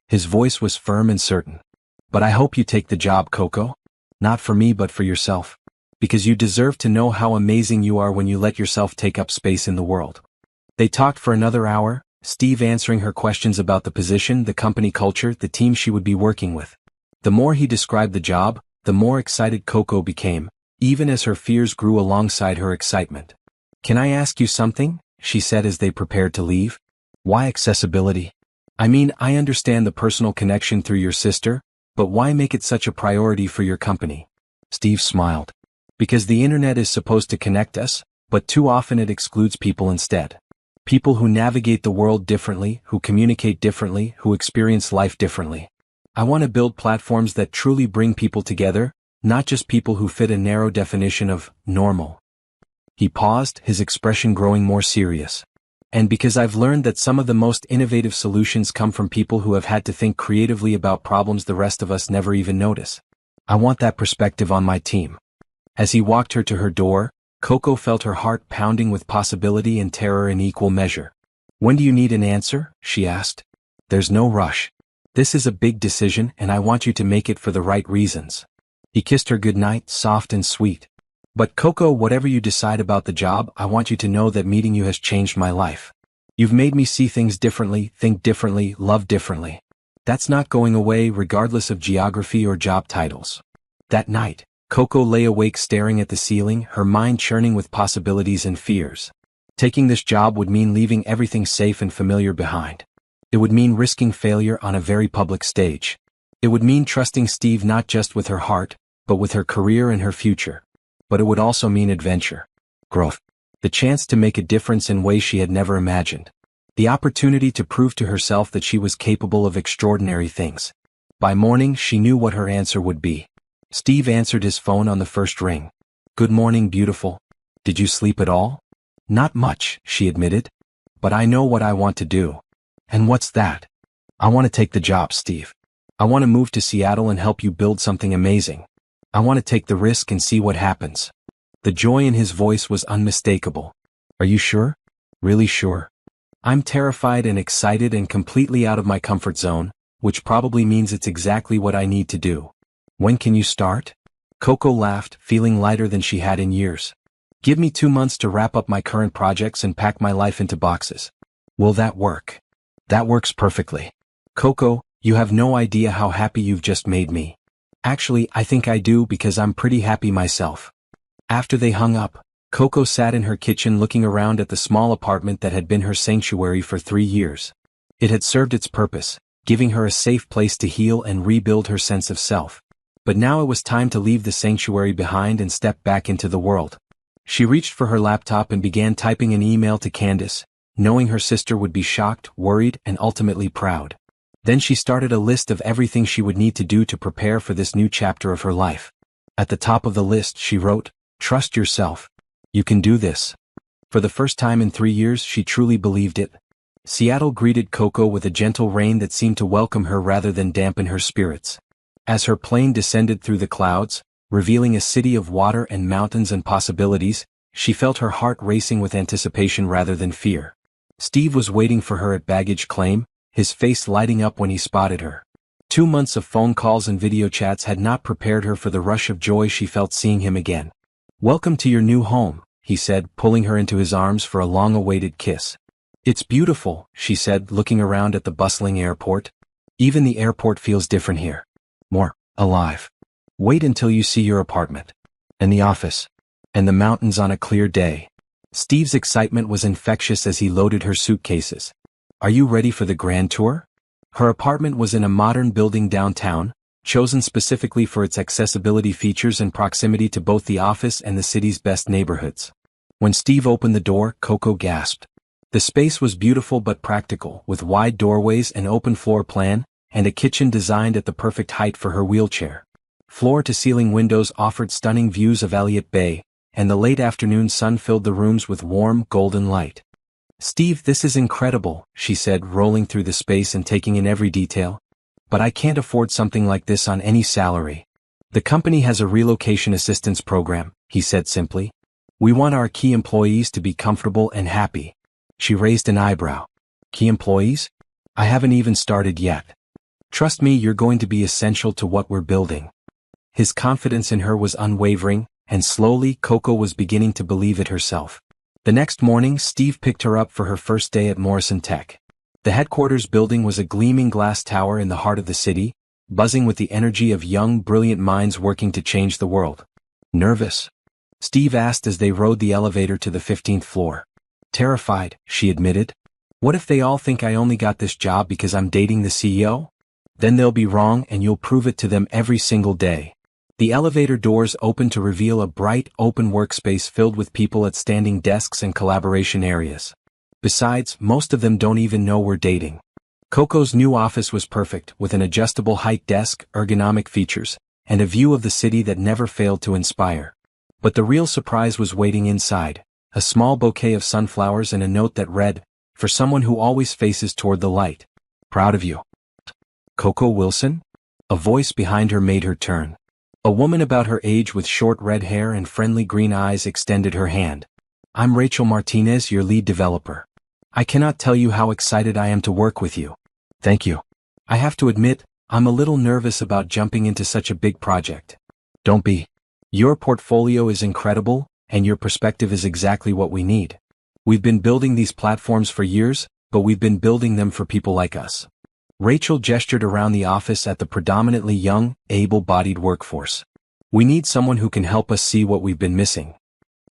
His voice was firm and certain. "But I hope you take the job, Coco. Not for me but for yourself. Because you deserve to know how amazing you are when you let yourself take up space in the world." They talked for another hour, Steve answering her questions about the position, the company culture, the team she would be working with. The more he described the job, the more excited Coco became, even as her fears grew alongside her excitement. "Can I ask you something?" she said as they prepared to leave. "Why accessibility? I mean, I understand the personal connection through your sister, but why make it such a priority for your company?" Steve smiled. "Because the internet is supposed to connect us, but too often it excludes people instead. People who navigate the world differently, who communicate differently, who experience life differently. I want to build platforms that truly bring people together, not just people who fit a narrow definition of normal." He paused, his expression growing more serious. And because I've learned that some of the most innovative solutions come from people who have had to think creatively about problems the rest of us never even notice. I want that perspective on my team. As he walked her to her door, Coco felt her heart pounding with possibility and terror in equal measure. When do you need an answer? She asked. There's no rush. This is a big decision and I want you to make it for the right reasons. He kissed her goodnight, soft and sweet. But Coco, whatever you decide about the job, I want you to know that meeting you has changed my life. You've made me see things differently, think differently, love differently. That's not going away regardless of geography or job titles. That night, Coco lay awake staring at the ceiling, her mind churning with possibilities and fears. Taking this job would mean leaving everything safe and familiar behind. It would mean risking failure on a very public stage. It would mean trusting Steve not just with her heart, but with her career and her future. But it would also mean adventure, growth, the chance to make a difference in ways she had never imagined, the opportunity to prove to herself that she was capable of extraordinary things. By morning, she knew what her answer would be. Steve answered his phone on the first ring. Good morning, beautiful. Did you sleep at all? Not much, she admitted. But I know what I want to do. And what's that? I want to take the job, Steve. I want to move to Seattle and help you build something amazing. I want to take the risk and see what happens. The joy in his voice was unmistakable. Are you sure? Really sure? I'm terrified and excited and completely out of my comfort zone, which probably means it's exactly what I need to do. When can you start? Coco laughed, feeling lighter than she had in years. Give me 2 months to wrap up my current projects and pack my life into boxes. Will that work? That works perfectly. Coco, you have no idea how happy you've just made me. Actually, I think I do because I'm pretty happy myself. After they hung up, Coco sat in her kitchen looking around at the small apartment that had been her sanctuary for 3 years. It had served its purpose, giving her a safe place to heal and rebuild her sense of self. But now it was time to leave the sanctuary behind and step back into the world. She reached for her laptop and began typing an email to Candace, knowing her sister would be shocked, worried, and ultimately proud. Then she started a list of everything she would need to do to prepare for this new chapter of her life. At the top of the list, she wrote, "Trust yourself. You can do this." For the first time in 3 years, she truly believed it. Seattle greeted Coco with a gentle rain that seemed to welcome her rather than dampen her spirits. As her plane descended through the clouds, revealing a city of water and mountains and possibilities, she felt her heart racing with anticipation rather than fear. Steve was waiting for her at baggage claim, his face lighting up when he spotted her. 2 months of phone calls and video chats had not prepared her for the rush of joy she felt seeing him again. "Welcome to your new home," he said, pulling her into his arms for a long-awaited kiss. "It's beautiful," she said, looking around at the bustling airport. "Even the airport feels different here. More alive. Wait until you see your apartment. And the office. And the mountains on a clear day." Steve's excitement was infectious as he loaded her suitcases. "Are you ready for the grand tour?" Her apartment was in a modern building downtown, chosen specifically for its accessibility features and proximity to both the office and the city's best neighborhoods. When Steve opened the door, Coco gasped. The space was beautiful but practical, with wide doorways, an open floor plan, and a kitchen designed at the perfect height for her wheelchair. Floor-to-ceiling windows offered stunning views of Elliott Bay, and the late afternoon sun filled the rooms with warm, golden light. "Steve, this is incredible," she said, rolling through the space and taking in every detail. "But I can't afford something like this on any salary." "The company has a relocation assistance program," he said simply. "We want our key employees to be comfortable and happy." She raised an eyebrow. "Key employees? I haven't even started yet." "Trust me, you're going to be essential to what we're building." His confidence in her was unwavering, and slowly Coco was beginning to believe it herself. The next morning, Steve picked her up for her first day at Morrison Tech. The headquarters building was a gleaming glass tower in the heart of the city, buzzing with the energy of young, brilliant minds working to change the world. "Nervous?" Steve asked as they rode the elevator to the 15th floor. "Terrified," she admitted. "What if they all think I only got this job because I'm dating the CEO? Then they'll be wrong and you'll prove it to them every single day." The elevator doors opened to reveal a bright, open workspace filled with people at standing desks and collaboration areas. Besides, most of them don't even know we're dating. Coco's new office was perfect, with an adjustable height desk, ergonomic features, and a view of the city that never failed to inspire. But the real surprise was waiting inside, a small bouquet of sunflowers and a note that read, "For someone who always faces toward the light. Proud of you. Coco Wilson?" A voice behind her made her turn. A woman about her age with short red hair and friendly green eyes extended her hand. "I'm Rachel Martinez, your lead developer. I cannot tell you how excited I am to work with you." "Thank you. I have to admit, I'm a little nervous about jumping into such a big project." "Don't be. Your portfolio is incredible, and your perspective is exactly what we need. We've been building these platforms for years, but we've been building them for people like us." Rachel gestured around the office at the predominantly young, able-bodied workforce. "We need someone who can help us see what we've been missing."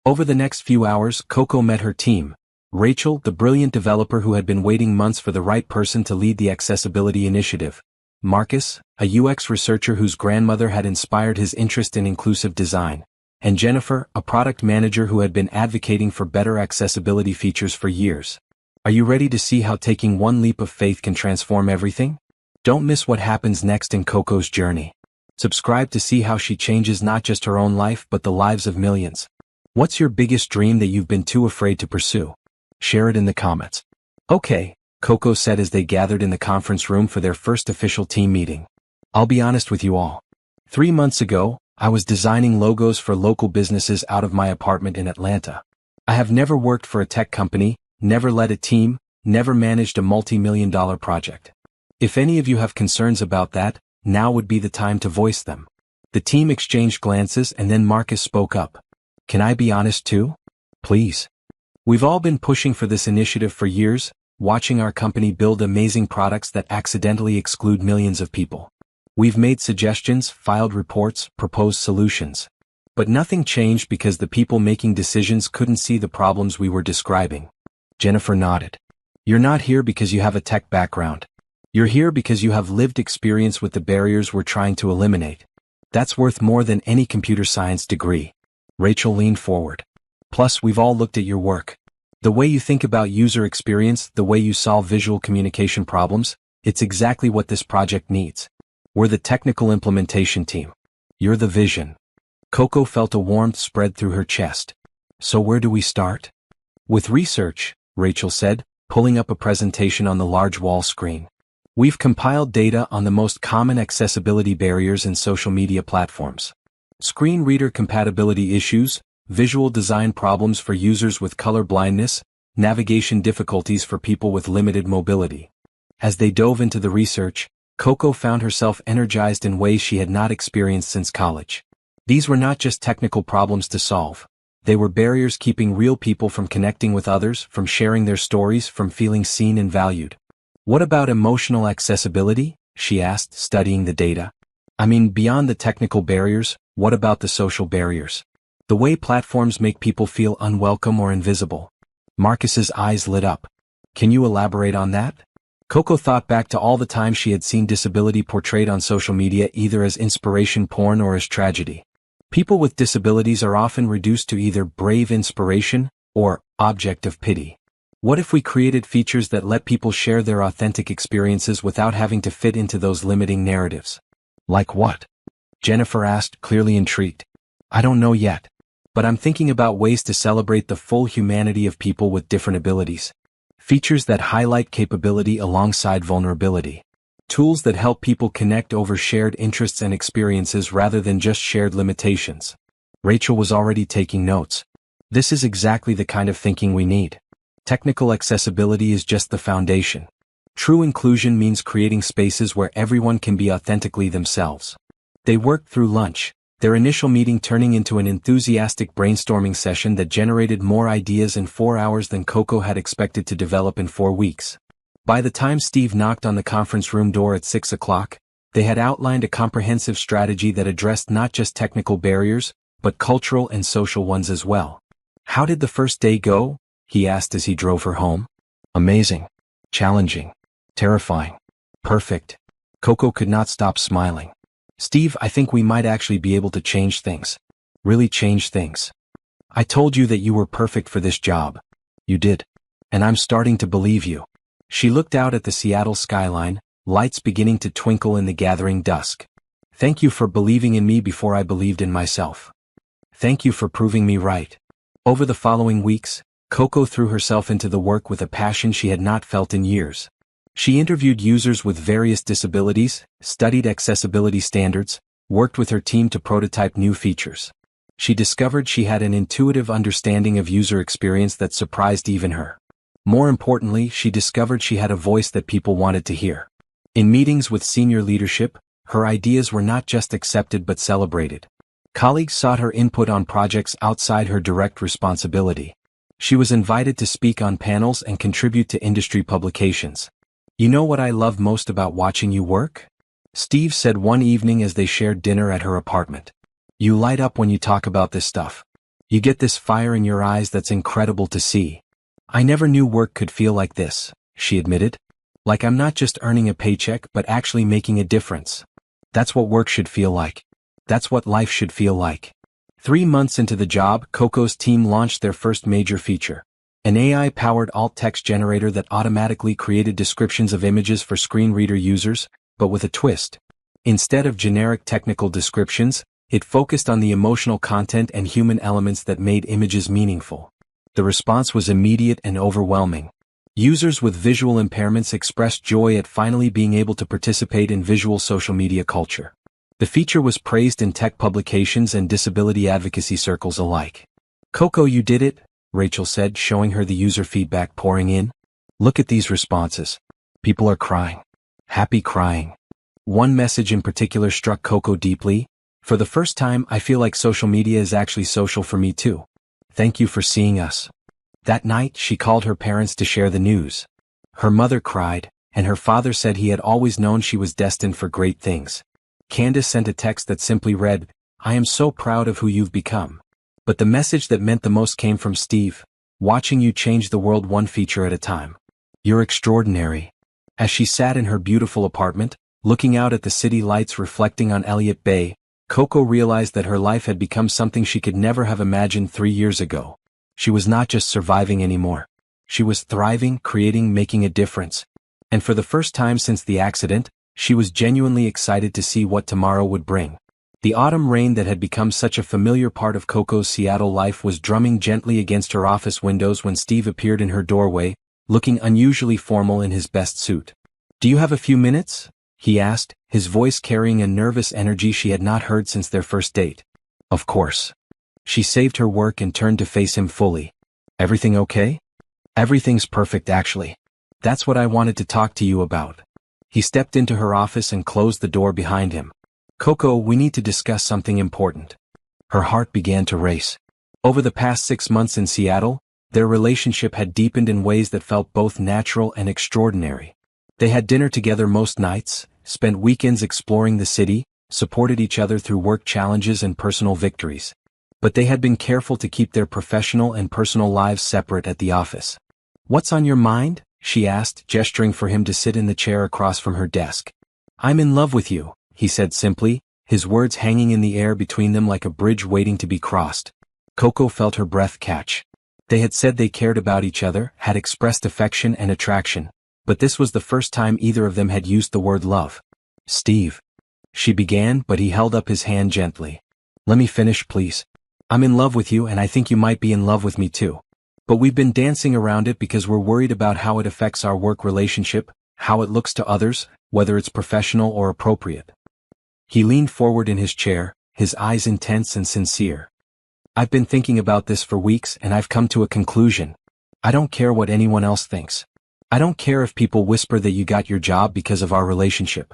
Over the next few hours, Coco met her team. Rachel, the brilliant developer who had been waiting months for the right person to lead the accessibility initiative. Marcus, a UX researcher whose grandmother had inspired his interest in inclusive design. And Jennifer, a product manager who had been advocating for better accessibility features for years. Are you ready to see how taking one leap of faith can transform everything? Don't miss what happens next in Coco's journey. Subscribe to see how she changes not just her own life but the lives of millions. What's your biggest dream that you've been too afraid to pursue? Share it in the comments. "Okay," Coco said as they gathered in the conference room for their first official team meeting. "I'll be honest with you all. 3 months ago, I was designing logos for local businesses out of my apartment in Atlanta. I have never worked for a tech company, never led a team, never managed a multi-million-dollar project. If any of you have concerns about that, now would be the time to voice them." The team exchanged glances and then Marcus spoke up. "Can I be honest too? Please. We've all been pushing for this initiative for years, watching our company build amazing products that accidentally exclude millions of people. We've made suggestions, filed reports, proposed solutions. But nothing changed because the people making decisions couldn't see the problems we were describing." Jennifer nodded. "You're not here because you have a tech background. You're here because you have lived experience with the barriers we're trying to eliminate. That's worth more than any computer science degree." Rachel leaned forward. "Plus, we've all looked at your work. The way you think about user experience, the way you solve visual communication problems, it's exactly what this project needs. We're the technical implementation team. You're the vision." Coco felt a warmth spread through her chest. "So where do we start?" "With research," Rachel said, pulling up a presentation on the large wall screen. "We've compiled data on the most common accessibility barriers in social media platforms. Screen reader compatibility issues, visual design problems for users with color blindness, navigation difficulties for people with limited mobility." As they dove into the research, Coco found herself energized in ways she had not experienced since college. These were not just technical problems to solve. They were barriers keeping real people from connecting with others, from sharing their stories, from feeling seen and valued. "What about emotional accessibility?" she asked, studying the data. "I mean, beyond the technical barriers, what about the social barriers? The way platforms make people feel unwelcome or invisible." Marcus's eyes lit up. "Can you elaborate on that?" Coco thought back to all the times she had seen disability portrayed on social media either as inspiration porn or as tragedy. People with disabilities are often reduced to either brave inspiration or object of pity. What if we created features that let people share their authentic experiences without having to fit into those limiting narratives? "Like what?" Jennifer asked, clearly intrigued. "I don't know yet. But I'm thinking about ways to celebrate the full humanity of people with different abilities. Features that highlight capability alongside vulnerability. Tools that help people connect over shared interests and experiences rather than just shared limitations." Rachel was already taking notes. "This is exactly the kind of thinking we need. Technical accessibility is just the foundation. True inclusion means creating spaces where everyone can be authentically themselves." They worked through lunch, their initial meeting turning into an enthusiastic brainstorming session that generated more ideas in 4 hours than Coco had expected to develop in 4 weeks. By the time Steve knocked on the conference room door at 6 o'clock, they had outlined a comprehensive strategy that addressed not just technical barriers, but cultural and social ones as well. "How did the first day go?" he asked as he drove her home. "Amazing. Challenging. Terrifying. Perfect." Coco could not stop smiling. "Steve, I think we might actually be able to change things. Really change things. I told you that you were perfect for this job. You did. And I'm starting to believe you." She looked out at the Seattle skyline, lights beginning to twinkle in the gathering dusk. "Thank you for believing in me before I believed in myself. Thank you for proving me right." Over the following weeks, Coco threw herself into the work with a passion she had not felt in years. She interviewed users with various disabilities, studied accessibility standards, worked with her team to prototype new features. She discovered she had an intuitive understanding of user experience that surprised even her. More importantly, she discovered she had a voice that people wanted to hear. In meetings with senior leadership, her ideas were not just accepted but celebrated. Colleagues sought her input on projects outside her direct responsibility. She was invited to speak on panels and contribute to industry publications. "You know what I love most about watching you work?" Steve said one evening as they shared dinner at her apartment. "You light up when you talk about this stuff. You get this fire in your eyes that's incredible to see. I never knew work could feel like this," she admitted. "Like I'm not just earning a paycheck but actually making a difference. That's what work should feel like. That's what life should feel like." 3 months into the job, Coco's team launched their first major feature. An AI-powered alt text generator that automatically created descriptions of images for screen reader users, but with a twist. Instead of generic technical descriptions, it focused on the emotional content and human elements that made images meaningful. The response was immediate and overwhelming. Users with visual impairments expressed joy at finally being able to participate in visual social media culture. The feature was praised in tech publications and disability advocacy circles alike. "Coco, you did it," Rachel said, showing her the user feedback pouring in. "Look at these responses. People are crying. Happy crying." One message in particular struck Coco deeply. "For the first time, I feel like social media is actually social for me too. Thank you for seeing us." That night, she called her parents to share the news. Her mother cried, and her father said he had always known she was destined for great things. Candace sent a text that simply read, "I am so proud of who you've become." But the message that meant the most came from Steve. "Watching you change the world one feature at a time. You're extraordinary." As she sat in her beautiful apartment, looking out at the city lights reflecting on Elliott Bay, Coco realized that her life had become something she could never have imagined 3 years ago. She was not just surviving anymore. She was thriving, creating, making a difference. And for the first time since the accident, she was genuinely excited to see what tomorrow would bring. The autumn rain that had become such a familiar part of Coco's Seattle life was drumming gently against her office windows when Steve appeared in her doorway, looking unusually formal in his best suit. "Do you have a few minutes?" he asked, his voice carrying a nervous energy she had not heard since their first date. "Of course." She saved her work and turned to face him fully. "Everything okay?" "Everything's perfect actually. That's what I wanted to talk to you about." He stepped into her office and closed the door behind him. "Coco, we need to discuss something important." Her heart began to race. Over the past 6 months in Seattle, their relationship had deepened in ways that felt both natural and extraordinary. They had dinner together most nights, spent weekends exploring the city, supported each other through work challenges and personal victories. But they had been careful to keep their professional and personal lives separate at the office. "What's on your mind?" she asked, gesturing for him to sit in the chair across from her desk. "I'm in love with you," he said simply, his words hanging in the air between them like a bridge waiting to be crossed. Coco felt her breath catch. They had said they cared about each other, had expressed affection and attraction, but this was the first time either of them had used the word love. "Steve," she began, but he held up his hand gently. "Let me finish, please. I'm in love with you and I think you might be in love with me too. But we've been dancing around it because we're worried about how it affects our work relationship, how it looks to others, whether it's professional or appropriate." He leaned forward in his chair, his eyes intense and sincere. "I've been thinking about this for weeks and I've come to a conclusion. I don't care what anyone else thinks. I don't care if people whisper that you got your job because of our relationship.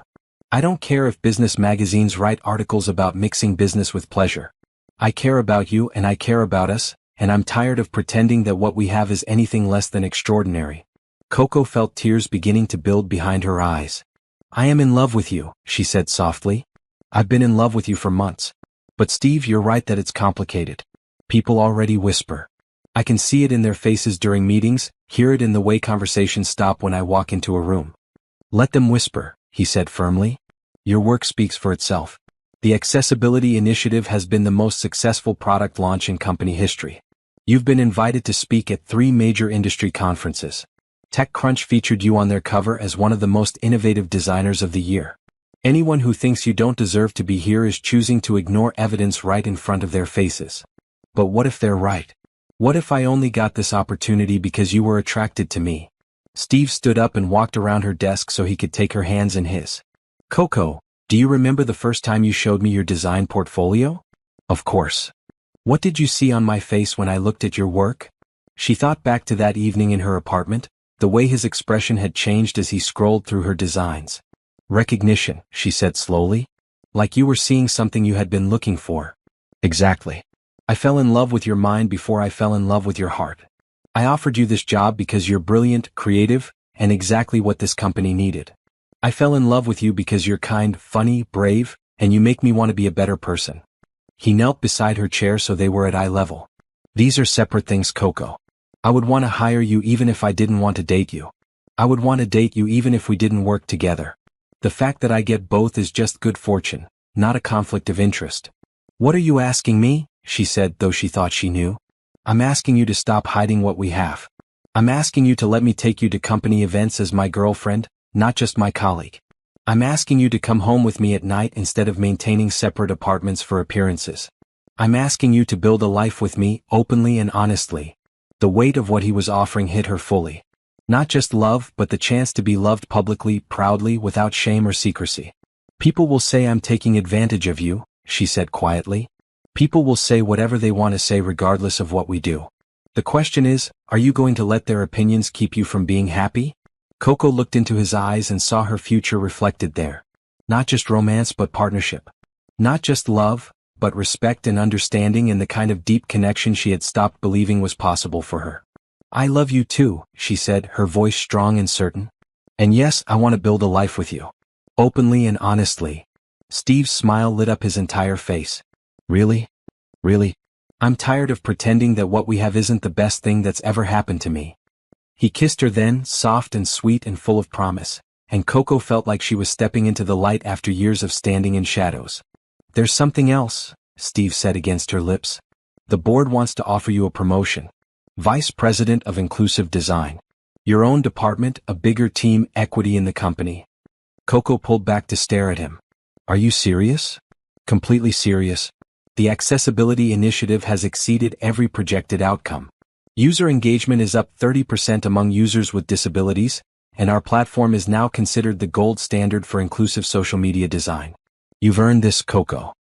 I don't care if business magazines write articles about mixing business with pleasure. I care about you and I care about us, and I'm tired of pretending that what we have is anything less than extraordinary." Coco felt tears beginning to build behind her eyes. "I am in love with you," she said softly. "I've been in love with you for months. But Steve, you're right that it's complicated. People already whisper. I can see it in their faces during meetings, hear it in the way conversations stop when I walk into a room." "Let them whisper," he said firmly. "Your work speaks for itself. The Accessibility Initiative has been the most successful product launch in company history. You've been invited to speak at 3 major industry conferences. TechCrunch featured you on their cover as one of the most innovative designers of the year. Anyone who thinks you don't deserve to be here is choosing to ignore evidence right in front of their faces. But what if they're right? What if I only got this opportunity because you were attracted to me? Steve stood up and walked around her desk so he could take her hands in his. Coco, do you remember the first time you showed me your design portfolio? Of course. What did you see on my face when I looked at your work? She thought back to that evening in her apartment, the way his expression had changed as he scrolled through her designs. Recognition, she said slowly. Like you were seeing something you had been looking for. Exactly. I fell in love with your mind before I fell in love with your heart. I offered you this job because you're brilliant, creative, and exactly what this company needed. I fell in love with you because you're kind, funny, brave, and you make me want to be a better person. He knelt beside her chair so they were at eye level. These are separate things, Coco. I would want to hire you even if I didn't want to date you. I would want to date you even if we didn't work together. The fact that I get both is just good fortune, not a conflict of interest. What are you asking me? She said, though she thought she knew. I'm asking you to stop hiding what we have. I'm asking you to let me take you to company events as my girlfriend, not just my colleague. I'm asking you to come home with me at night instead of maintaining separate apartments for appearances. I'm asking you to build a life with me, openly and honestly. The weight of what he was offering hit her fully. Not just love, but the chance to be loved publicly, proudly, without shame or secrecy. People will say I'm taking advantage of you, she said quietly. People will say whatever they want to say regardless of what we do. The question is, are you going to let their opinions keep you from being happy? Coco looked into his eyes and saw her future reflected there. Not just romance but partnership. Not just love, but respect and understanding and the kind of deep connection she had stopped believing was possible for her. I love you too, she said, her voice strong and certain. And yes, I want to build a life with you. Openly and honestly. Steve's smile lit up his entire face. Really? Really? I'm tired of pretending that what we have isn't the best thing that's ever happened to me. He kissed her then, soft and sweet and full of promise, and Coco felt like she was stepping into the light after years of standing in shadows. There's something else, Steve said against her lips. The board wants to offer you a promotion. Vice President of Inclusive Design. Your own department, a bigger team, equity in the company. Coco pulled back to stare at him. Are you serious? Completely serious. The accessibility initiative has exceeded every projected outcome. User engagement is up 30% among users with disabilities, and our platform is now considered the gold standard for inclusive social media design. You've earned this, Coco.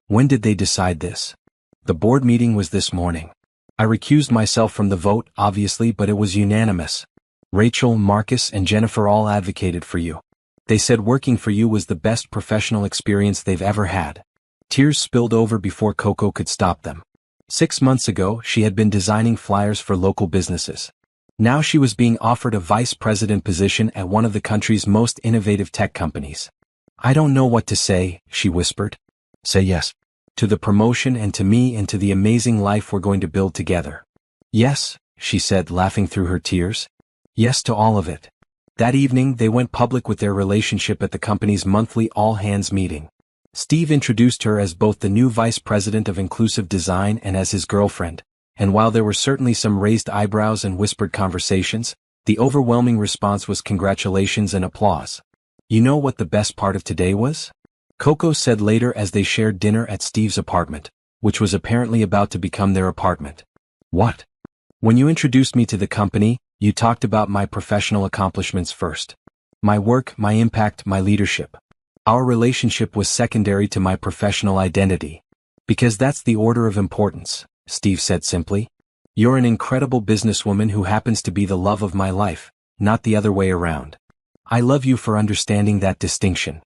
When did they decide this? The board meeting was this morning. I recused myself from the vote, obviously, but it was unanimous. Rachel, Marcus, and Jennifer all advocated for you. They said working for you was the best professional experience they've ever had. Tears spilled over before Coco could stop them. 6 months ago, she had been designing flyers for local businesses. Now she was being offered a vice president position at one of the country's most innovative tech companies. I don't know what to say, she whispered. Say yes. To the promotion and to me and to the amazing life we're going to build together. Yes, she said, laughing through her tears. Yes to all of it. That evening, they went public with their relationship at the company's monthly all-hands meeting. Steve introduced her as both the new vice president of inclusive design and as his girlfriend, and while there were certainly some raised eyebrows and whispered conversations, the overwhelming response was congratulations and applause. You know what the best part of today was? Coco said later as they shared dinner at Steve's apartment, which was apparently about to become their apartment. What? When you introduced me to the company, you talked about my professional accomplishments first. My work, my impact, my leadership. Our relationship was secondary to my professional identity. Because that's the order of importance, Steve said simply. You're an incredible businesswoman who happens to be the love of my life, not the other way around. I love you for understanding that distinction.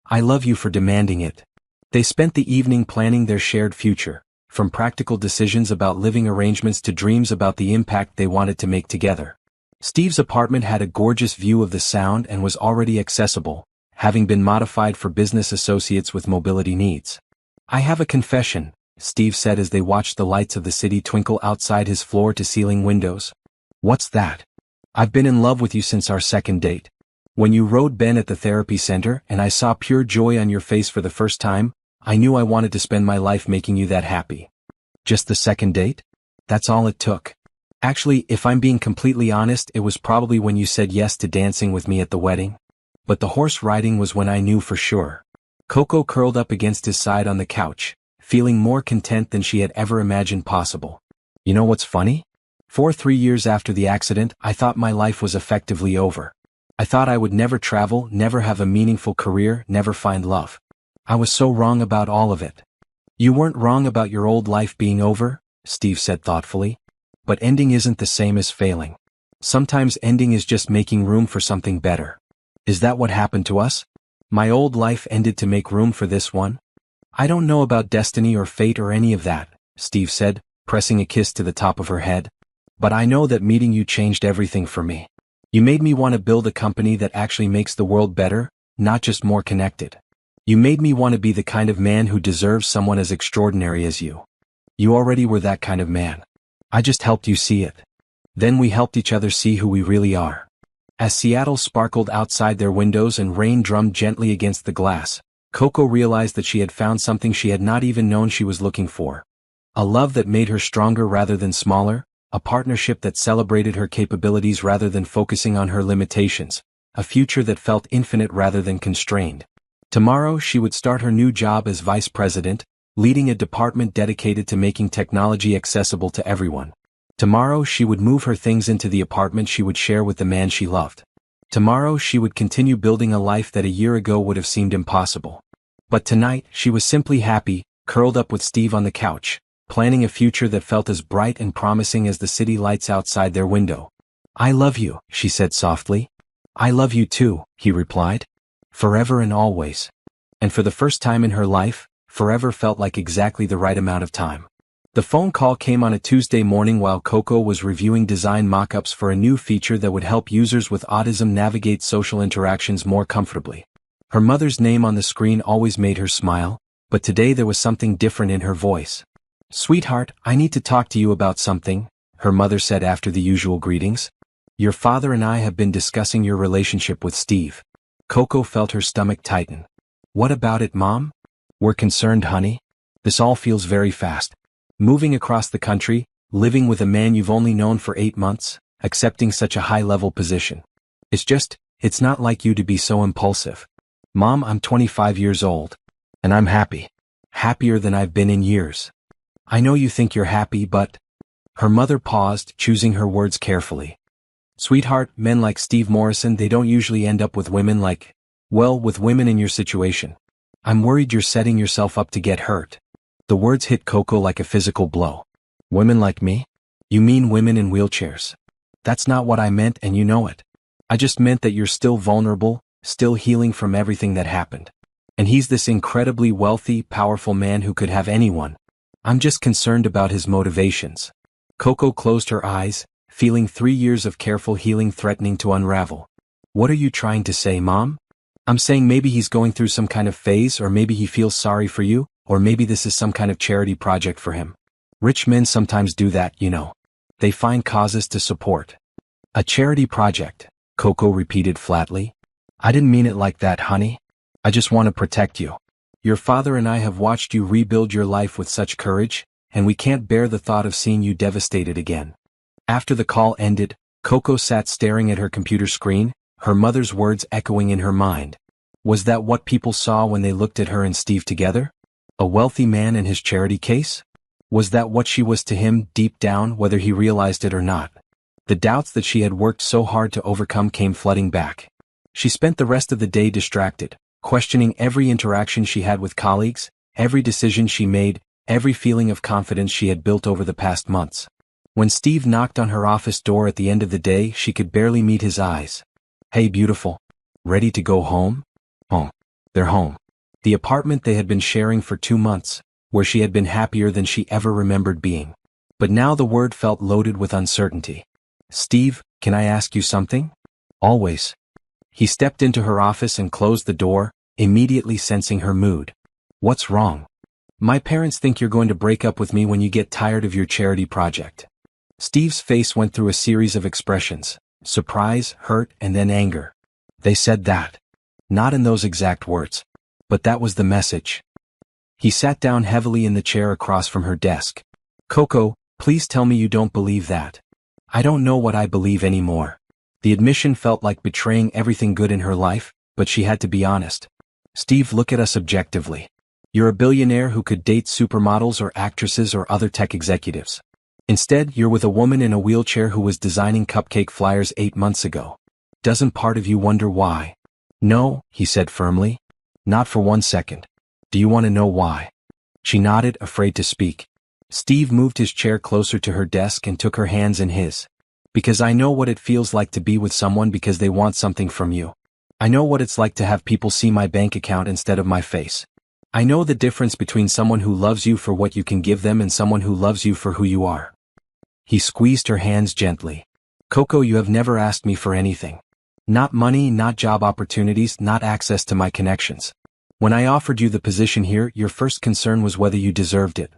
I love you for demanding it. They spent the evening planning their shared future, from practical decisions about living arrangements to dreams about the impact they wanted to make together. Steve's apartment had a gorgeous view of the Sound and was already accessible, having been modified for business associates with mobility needs. I have a confession, Steve said as they watched the lights of the city twinkle outside his floor-to-ceiling windows. What's that? I've been in love with you since our second date. When you rode Ben at the therapy center and I saw pure joy on your face for the first time, I knew I wanted to spend my life making you that happy. Just the second date? That's all it took. Actually, if I'm being completely honest, it was probably when you said yes to dancing with me at the wedding. But the horse riding was when I knew for sure. Coco curled up against his side on the couch, feeling more content than she had ever imagined possible. You know what's funny? For 3 years after the accident, I thought my life was effectively over. I thought I would never travel, never have a meaningful career, never find love. I was so wrong about all of it. You weren't wrong about your old life being over, Steve said thoughtfully. But ending isn't the same as failing. Sometimes ending is just making room for something better. Is that what happened to us? My old life ended to make room for this one? I don't know about destiny or fate or any of that, Steve said, pressing a kiss to the top of her head. But I know that meeting you changed everything for me. You made me want to build a company that actually makes the world better, not just more connected. You made me want to be the kind of man who deserves someone as extraordinary as you. You already were that kind of man. I just helped you see it. Then we helped each other see who we really are. As Seattle sparkled outside their windows and rain drummed gently against the glass, Coco realized that she had found something she had not even known she was looking for. A love that made her stronger rather than smaller, a partnership that celebrated her capabilities rather than focusing on her limitations, a future that felt infinite rather than constrained. Tomorrow she would start her new job as vice president, leading a department dedicated to making technology accessible to everyone. Tomorrow she would move her things into the apartment she would share with the man she loved. Tomorrow she would continue building a life that a year ago would have seemed impossible. But tonight she was simply happy, curled up with Steve on the couch, planning a future that felt as bright and promising as the city lights outside their window. I love you, she said softly. I love you too, he replied. Forever and always. And for the first time in her life, forever felt like exactly the right amount of time. The phone call came on a Tuesday morning while Coco was reviewing design mock-ups for a new feature that would help users with autism navigate social interactions more comfortably. Her mother's name on the screen always made her smile, but today there was something different in her voice. Sweetheart, I need to talk to you about something, her mother said after the usual greetings. Your father and I have been discussing your relationship with Steve. Coco felt her stomach tighten. What about it, Mom? We're concerned, honey. This all feels very fast. Moving across the country, living with a man you've only known for 8 months, accepting such a high-level position. It's not like you to be so impulsive. Mom, I'm 25 years old. And I'm happy. Happier than I've been in years. I know you think you're happy, but... Her mother paused, choosing her words carefully. Sweetheart, men like Steve Morrison, they don't usually end up with women with women in your situation. I'm worried you're setting yourself up to get hurt. The words hit Coco like a physical blow. Women like me? You mean women in wheelchairs? That's not what I meant, and you know it. I just meant that you're still vulnerable, still healing from everything that happened. And he's this incredibly wealthy, powerful man who could have anyone. I'm just concerned about his motivations. Coco closed her eyes, feeling 3 years of careful healing threatening to unravel. What are you trying to say, Mom? I'm saying maybe he's going through some kind of phase, or maybe he feels sorry for you, or maybe this is some kind of charity project for him. Rich men sometimes do that, you know. They find causes to support. A charity project, Coco repeated flatly. I didn't mean it like that, honey. I just want to protect you. Your father and I have watched you rebuild your life with such courage, and we can't bear the thought of seeing you devastated again. After the call ended, Coco sat staring at her computer screen, her mother's words echoing in her mind. Was that what people saw when they looked at her and Steve together? A wealthy man and his charity case? Was that what she was to him deep down, whether he realized it or not? The doubts that she had worked so hard to overcome came flooding back. She spent the rest of the day distracted, questioning every interaction she had with colleagues, every decision she made, every feeling of confidence she had built over the past months. When Steve knocked on her office door at the end of the day, she could barely meet his eyes. Hey, beautiful. Ready to go home? Home. They're home. The apartment they had been sharing for 2 months, where she had been happier than she ever remembered being. But now the word felt loaded with uncertainty. Steve, can I ask you something? Always. He stepped into her office and closed the door, immediately sensing her mood. What's wrong? My parents think you're going to break up with me when you get tired of your charity project. Steve's face went through a series of expressions, surprise, hurt, and then anger. They said that. Not in those exact words. But that was the message. He sat down heavily in the chair across from her desk. Coco, please tell me you don't believe that. I don't know what I believe anymore. The admission felt like betraying everything good in her life, but she had to be honest. Steve, look at us objectively. You're a billionaire who could date supermodels or actresses or other tech executives. Instead, you're with a woman in a wheelchair who was designing cupcake flyers 8 months ago. Doesn't part of you wonder why? No, he said firmly. Not for 1 second. Do you want to know why? She nodded, afraid to speak. Steve moved his chair closer to her desk and took her hands in his. Because I know what it feels like to be with someone because they want something from you. I know what it's like to have people see my bank account instead of my face. I know the difference between someone who loves you for what you can give them and someone who loves you for who you are. He squeezed her hands gently. Coco, you have never asked me for anything. Not money, not job opportunities, not access to my connections. When I offered you the position here, your first concern was whether you deserved it.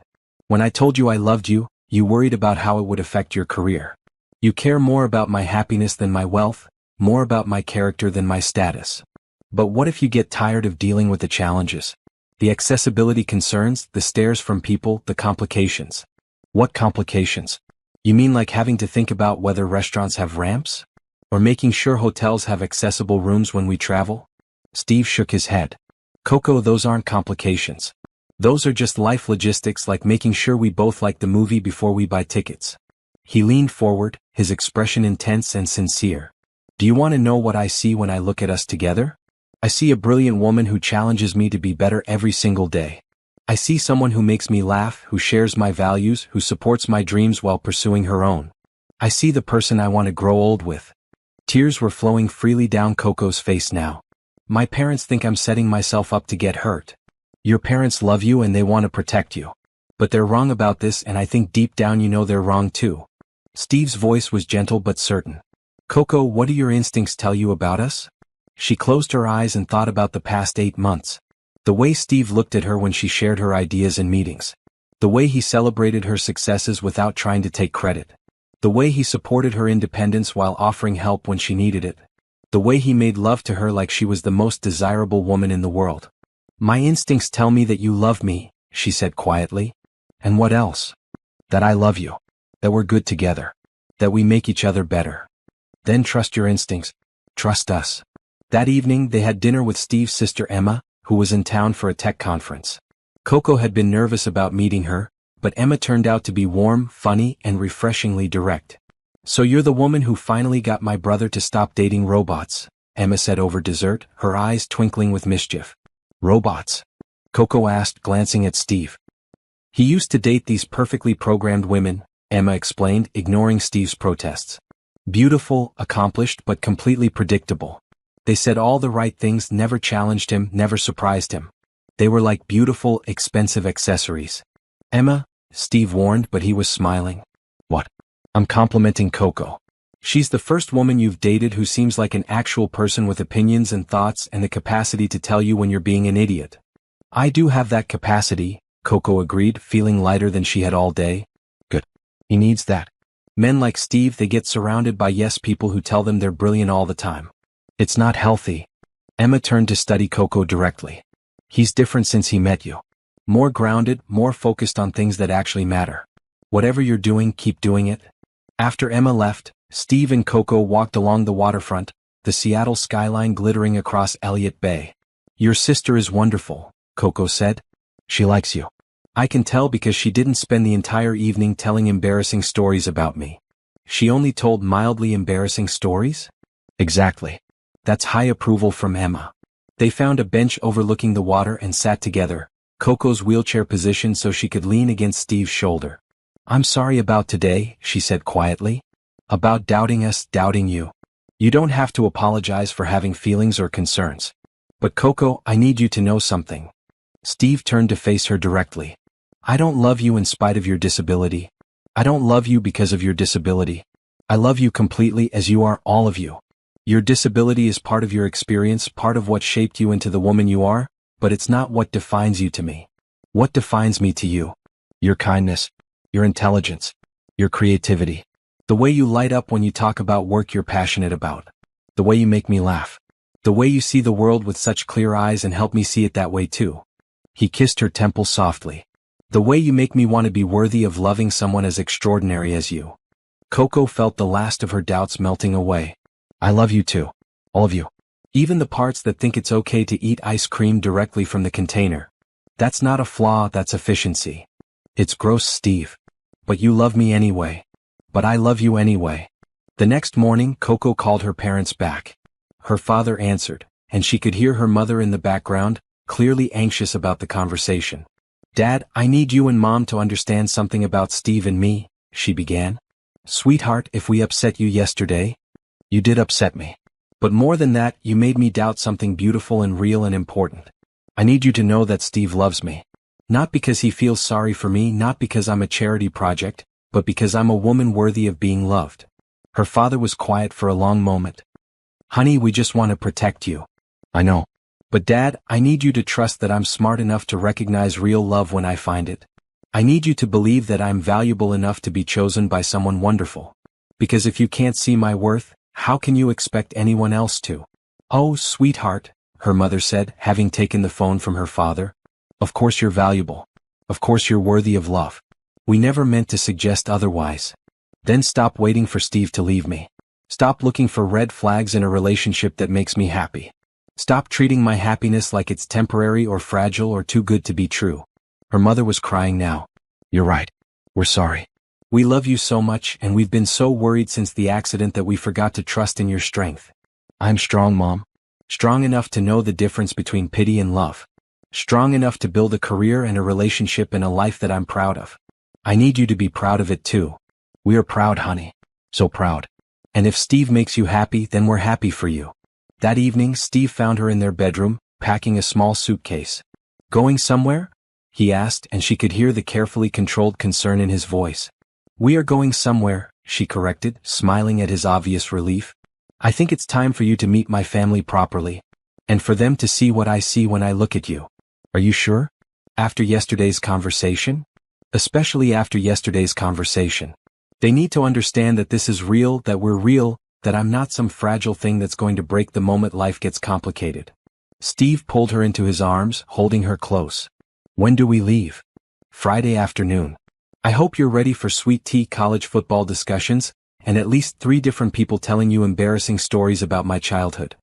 When I told you I loved you, you worried about how it would affect your career. You care more about my happiness than my wealth, more about my character than my status. But what if you get tired of dealing with the challenges? The accessibility concerns, the stares from people, the complications. What complications? You mean like having to think about whether restaurants have ramps? Or making sure hotels have accessible rooms when we travel? Steve shook his head. Coco, those aren't complications. Those are just life logistics, like making sure we both like the movie before we buy tickets. He leaned forward, his expression intense and sincere. Do you want to know what I see when I look at us together? I see a brilliant woman who challenges me to be better every single day. I see someone who makes me laugh, who shares my values, who supports my dreams while pursuing her own. I see the person I want to grow old with. Tears were flowing freely down Coco's face now. My parents think I'm setting myself up to get hurt. Your parents love you and they want to protect you. But they're wrong about this, and I think deep down you know they're wrong too. Steve's voice was gentle but certain. Coco, what do your instincts tell you about us? She closed her eyes and thought about the past 8 months. The way Steve looked at her when she shared her ideas in meetings. The way he celebrated her successes without trying to take credit. The way he supported her independence while offering help when she needed it. The way he made love to her like she was the most desirable woman in the world. My instincts tell me that you love me, she said quietly. And what else? That I love you. That we're good together. That we make each other better. Then trust your instincts. Trust us. That evening they had dinner with Steve's sister Emma, who was in town for a tech conference. Coco had been nervous about meeting her, but Emma turned out to be warm, funny, and refreshingly direct. So you're the woman who finally got my brother to stop dating robots, Emma said over dessert, her eyes twinkling with mischief. Robots? Coco asked, glancing at Steve. He used to date these perfectly programmed women, Emma explained, ignoring Steve's protests. Beautiful, accomplished, but completely predictable. They said all the right things, never challenged him, never surprised him. They were like beautiful, expensive accessories. Emma, Steve warned, but he was smiling. What? I'm complimenting Coco. She's the first woman you've dated who seems like an actual person with opinions and thoughts and the capacity to tell you when you're being an idiot. I do have that capacity, Coco agreed, feeling lighter than she had all day. Good. He needs that. Men like Steve, they get surrounded by yes people who tell them they're brilliant all the time. It's not healthy. Emma turned to study Coco directly. He's different since he met you. More grounded, more focused on things that actually matter. Whatever you're doing, keep doing it. After Emma left, Steve and Coco walked along the waterfront, the Seattle skyline glittering across Elliott Bay. Your sister is wonderful, Coco said. She likes you. I can tell because she didn't spend the entire evening telling embarrassing stories about me. She only told mildly embarrassing stories? Exactly. That's high approval from Emma. They found a bench overlooking the water and sat together, Coco's wheelchair positioned so she could lean against Steve's shoulder. I'm sorry about today, she said quietly. About doubting us, doubting you. You don't have to apologize for having feelings or concerns. But Coco, I need you to know something. Steve turned to face her directly. I don't love you in spite of your disability. I don't love you because of your disability. I love you completely as you are, all of you. Your disability is part of your experience, part of what shaped you into the woman you are, but it's not what defines you to me. What defines me to you? Your kindness, your intelligence, your creativity. The way you light up when you talk about work you're passionate about. The way you make me laugh. The way you see the world with such clear eyes and help me see it that way too. He kissed her temple softly. The way you make me want to be worthy of loving someone as extraordinary as you. Coco felt the last of her doubts melting away. I love you too. All of you. Even the parts that think it's okay to eat ice cream directly from the container. That's not a flaw, that's efficiency. It's gross, Steve. But you love me anyway. But I love you anyway. The next morning, Coco called her parents back. Her father answered, and she could hear her mother in the background, clearly anxious about the conversation. Dad, I need you and Mom to understand something about Steve and me, she began. Sweetheart, if we upset you yesterday, you did upset me. But more than that, you made me doubt something beautiful and real and important. I need you to know that Steve loves me. Not because he feels sorry for me, not because I'm a charity project, but because I'm a woman worthy of being loved. Her father was quiet for a long moment. Honey, we just want to protect you. I know. But Dad, I need you to trust that I'm smart enough to recognize real love when I find it. I need you to believe that I'm valuable enough to be chosen by someone wonderful. Because if you can't see my worth, how can you expect anyone else to? Oh, sweetheart, her mother said, having taken the phone from her father. Of course you're valuable. Of course you're worthy of love. We never meant to suggest otherwise. Then stop waiting for Steve to leave me. Stop looking for red flags in a relationship that makes me happy. Stop treating my happiness like it's temporary or fragile or too good to be true. Her mother was crying now. You're right. We're sorry. We love you so much and we've been so worried since the accident that we forgot to trust in your strength. I'm strong, Mom. Strong enough to know the difference between pity and love. Strong enough to build a career and a relationship and a life that I'm proud of. I need you to be proud of it too. We are proud, honey. So proud. And if Steve makes you happy, then we're happy for you. That evening, Steve found her in their bedroom, packing a small suitcase. Going somewhere? He asked, and she could hear the carefully controlled concern in his voice. We are going somewhere, she corrected, smiling at his obvious relief. I think it's time for you to meet my family properly. And for them to see what I see when I look at you. Are you sure? After yesterday's conversation? Especially after yesterday's conversation. They need to understand that this is real, that we're real, that I'm not some fragile thing that's going to break the moment life gets complicated. Steve pulled her into his arms, holding her close. When do we leave? Friday afternoon. I hope you're ready for sweet tea college football discussions, and at least 3 different people telling you embarrassing stories about my childhood.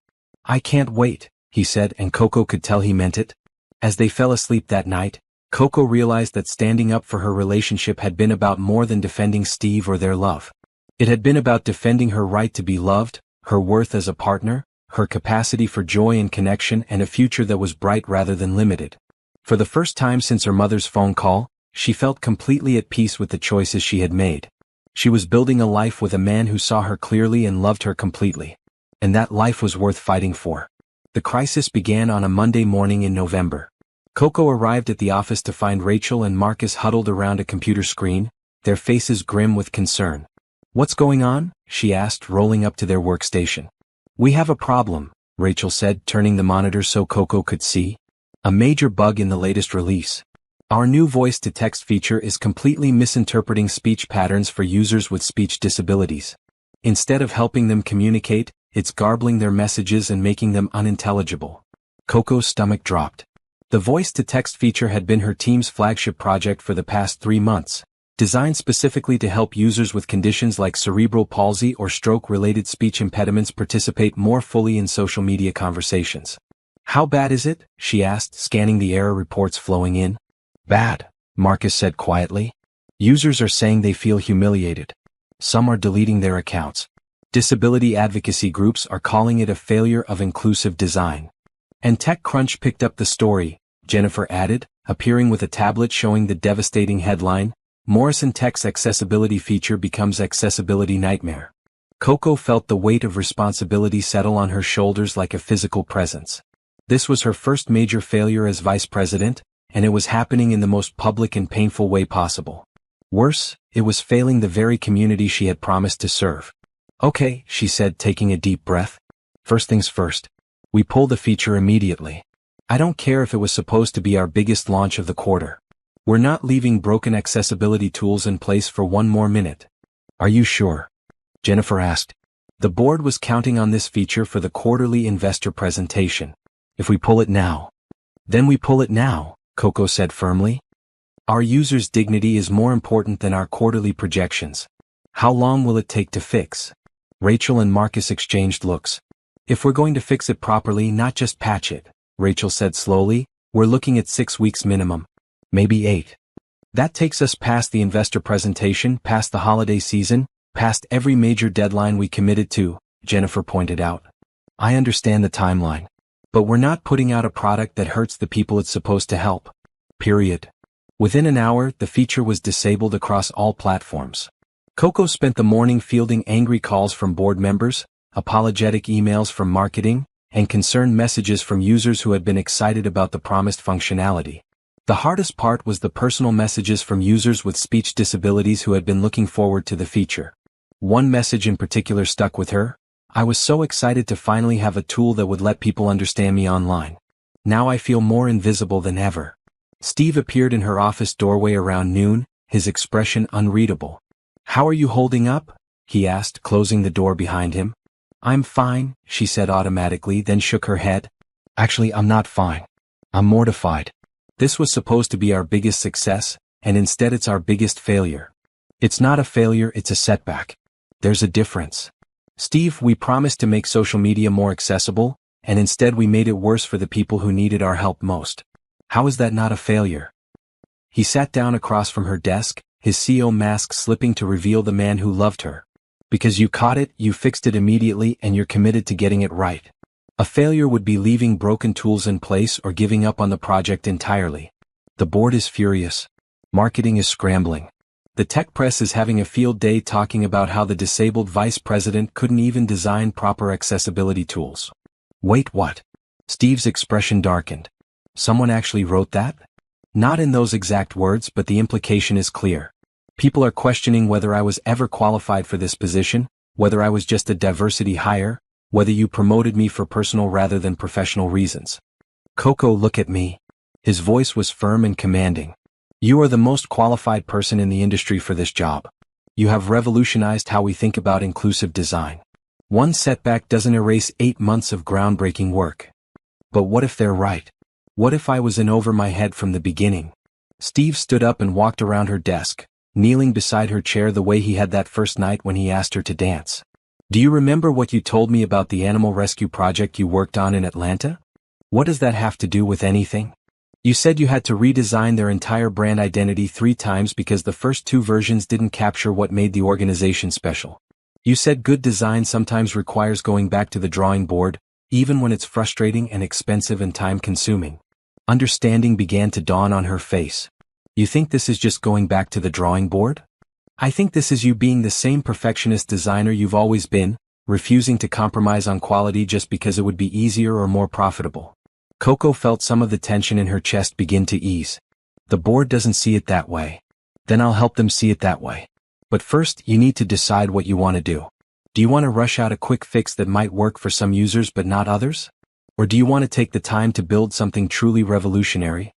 I can't wait, he said, and Coco could tell he meant it. As they fell asleep that night, Coco realized that standing up for her relationship had been about more than defending Steve or their love. It had been about defending her right to be loved, her worth as a partner, her capacity for joy and connection, and a future that was bright rather than limited. For the first time since her mother's phone call, she felt completely at peace with the choices she had made. She was building a life with a man who saw her clearly and loved her completely. And that life was worth fighting for. The crisis began on a Monday morning in November. Coco arrived at the office to find Rachel and Marcus huddled around a computer screen, their faces grim with concern. What's going on? She asked, rolling up to their workstation. We have a problem, Rachel said, turning the monitor so Coco could see. A major bug in the latest release. Our new voice-to-text feature is completely misinterpreting speech patterns for users with speech disabilities. Instead of helping them communicate, it's garbling their messages and making them unintelligible. Coco's stomach dropped. The voice-to-text feature had been her team's flagship project for the past 3 months, designed specifically to help users with conditions like cerebral palsy or stroke-related speech impediments participate more fully in social media conversations. How bad is it? She asked, scanning the error reports flowing in. Bad, Marcus said quietly. Users are saying they feel humiliated. Some are deleting their accounts. Disability advocacy groups are calling it a failure of inclusive design. And TechCrunch picked up the story, Jennifer added, appearing with a tablet showing the devastating headline, Morrison Tech's accessibility feature becomes accessibility nightmare. Coco felt the weight of responsibility settle on her shoulders like a physical presence. This was her first major failure as vice president, and it was happening in the most public and painful way possible. Worse, it was failing the very community she had promised to serve. Okay, she said, taking a deep breath. First things first. We pull the feature immediately. I don't care if it was supposed to be our biggest launch of the quarter. We're not leaving broken accessibility tools in place for 1 more minute. Are you sure? Jennifer asked. The board was counting on this feature for the quarterly investor presentation. If we pull it now. Then we pull it now, Coco said firmly. Our users' dignity is more important than our quarterly projections. How long will it take to fix? Rachel and Marcus exchanged looks. If we're going to fix it properly, not just patch it, Rachel said slowly, we're looking at 6 weeks minimum. Maybe 8. That takes us past the investor presentation, past the holiday season, past every major deadline we committed to, Jennifer pointed out. I understand the timeline. But we're not putting out a product that hurts the people it's supposed to help. Period. Within an hour, the feature was disabled across all platforms. Coco spent the morning fielding angry calls from board members, apologetic emails from marketing, and concerned messages from users who had been excited about the promised functionality. The hardest part was the personal messages from users with speech disabilities who had been looking forward to the feature. One message in particular stuck with her. I was so excited to finally have a tool that would let people understand me online. Now I feel more invisible than ever. Steve appeared in her office doorway around noon, his expression unreadable. How are you holding up? He asked, closing the door behind him. I'm fine, she said automatically, then shook her head. Actually, I'm not fine. I'm mortified. This was supposed to be our biggest success, and instead it's our biggest failure. It's not a failure, it's a setback. There's a difference. Steve, we promised to make social media more accessible, and instead we made it worse for the people who needed our help most. How is that not a failure? He sat down across from her desk, his CEO mask slipping to reveal the man who loved her. Because you caught it, you fixed it immediately, and you're committed to getting it right. A failure would be leaving broken tools in place or giving up on the project entirely. The board is furious. Marketing is scrambling. The tech press is having a field day talking about how the disabled vice president couldn't even design proper accessibility tools. Wait, what? Steve's expression darkened. Someone actually wrote that? Not in those exact words, but the implication is clear. People are questioning whether I was ever qualified for this position, whether I was just a diversity hire, whether you promoted me for personal rather than professional reasons. Coco, look at me. His voice was firm and commanding. You are the most qualified person in the industry for this job. You have revolutionized how we think about inclusive design. One setback doesn't erase 8 months of groundbreaking work. But what if they're right? What if I was in over my head from the beginning? Steve stood up and walked around her desk, kneeling beside her chair the way he had that first night when he asked her to dance. Do you remember what you told me about the animal rescue project you worked on in Atlanta? What does that have to do with anything? You said you had to redesign their entire brand identity 3 times because the first 2 versions didn't capture what made the organization special. You said good design sometimes requires going back to the drawing board, even when it's frustrating and expensive and time-consuming. Understanding began to dawn on her face. You think this is just going back to the drawing board? I think this is you being the same perfectionist designer you've always been, refusing to compromise on quality just because it would be easier or more profitable. Coco felt some of the tension in her chest begin to ease. The board doesn't see it that way. Then I'll help them see it that way. But first, you need to decide what you want to do. Do you want to rush out a quick fix that might work for some users but not others? Or do you want to take the time to build something truly revolutionary?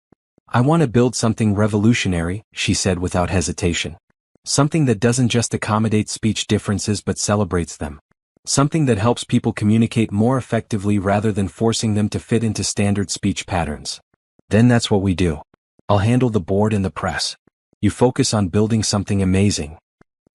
I want to build something revolutionary, she said without hesitation. Something that doesn't just accommodate speech differences but celebrates them. Something that helps people communicate more effectively rather than forcing them to fit into standard speech patterns. Then that's what we do. I'll handle the board and the press. You focus on building something amazing.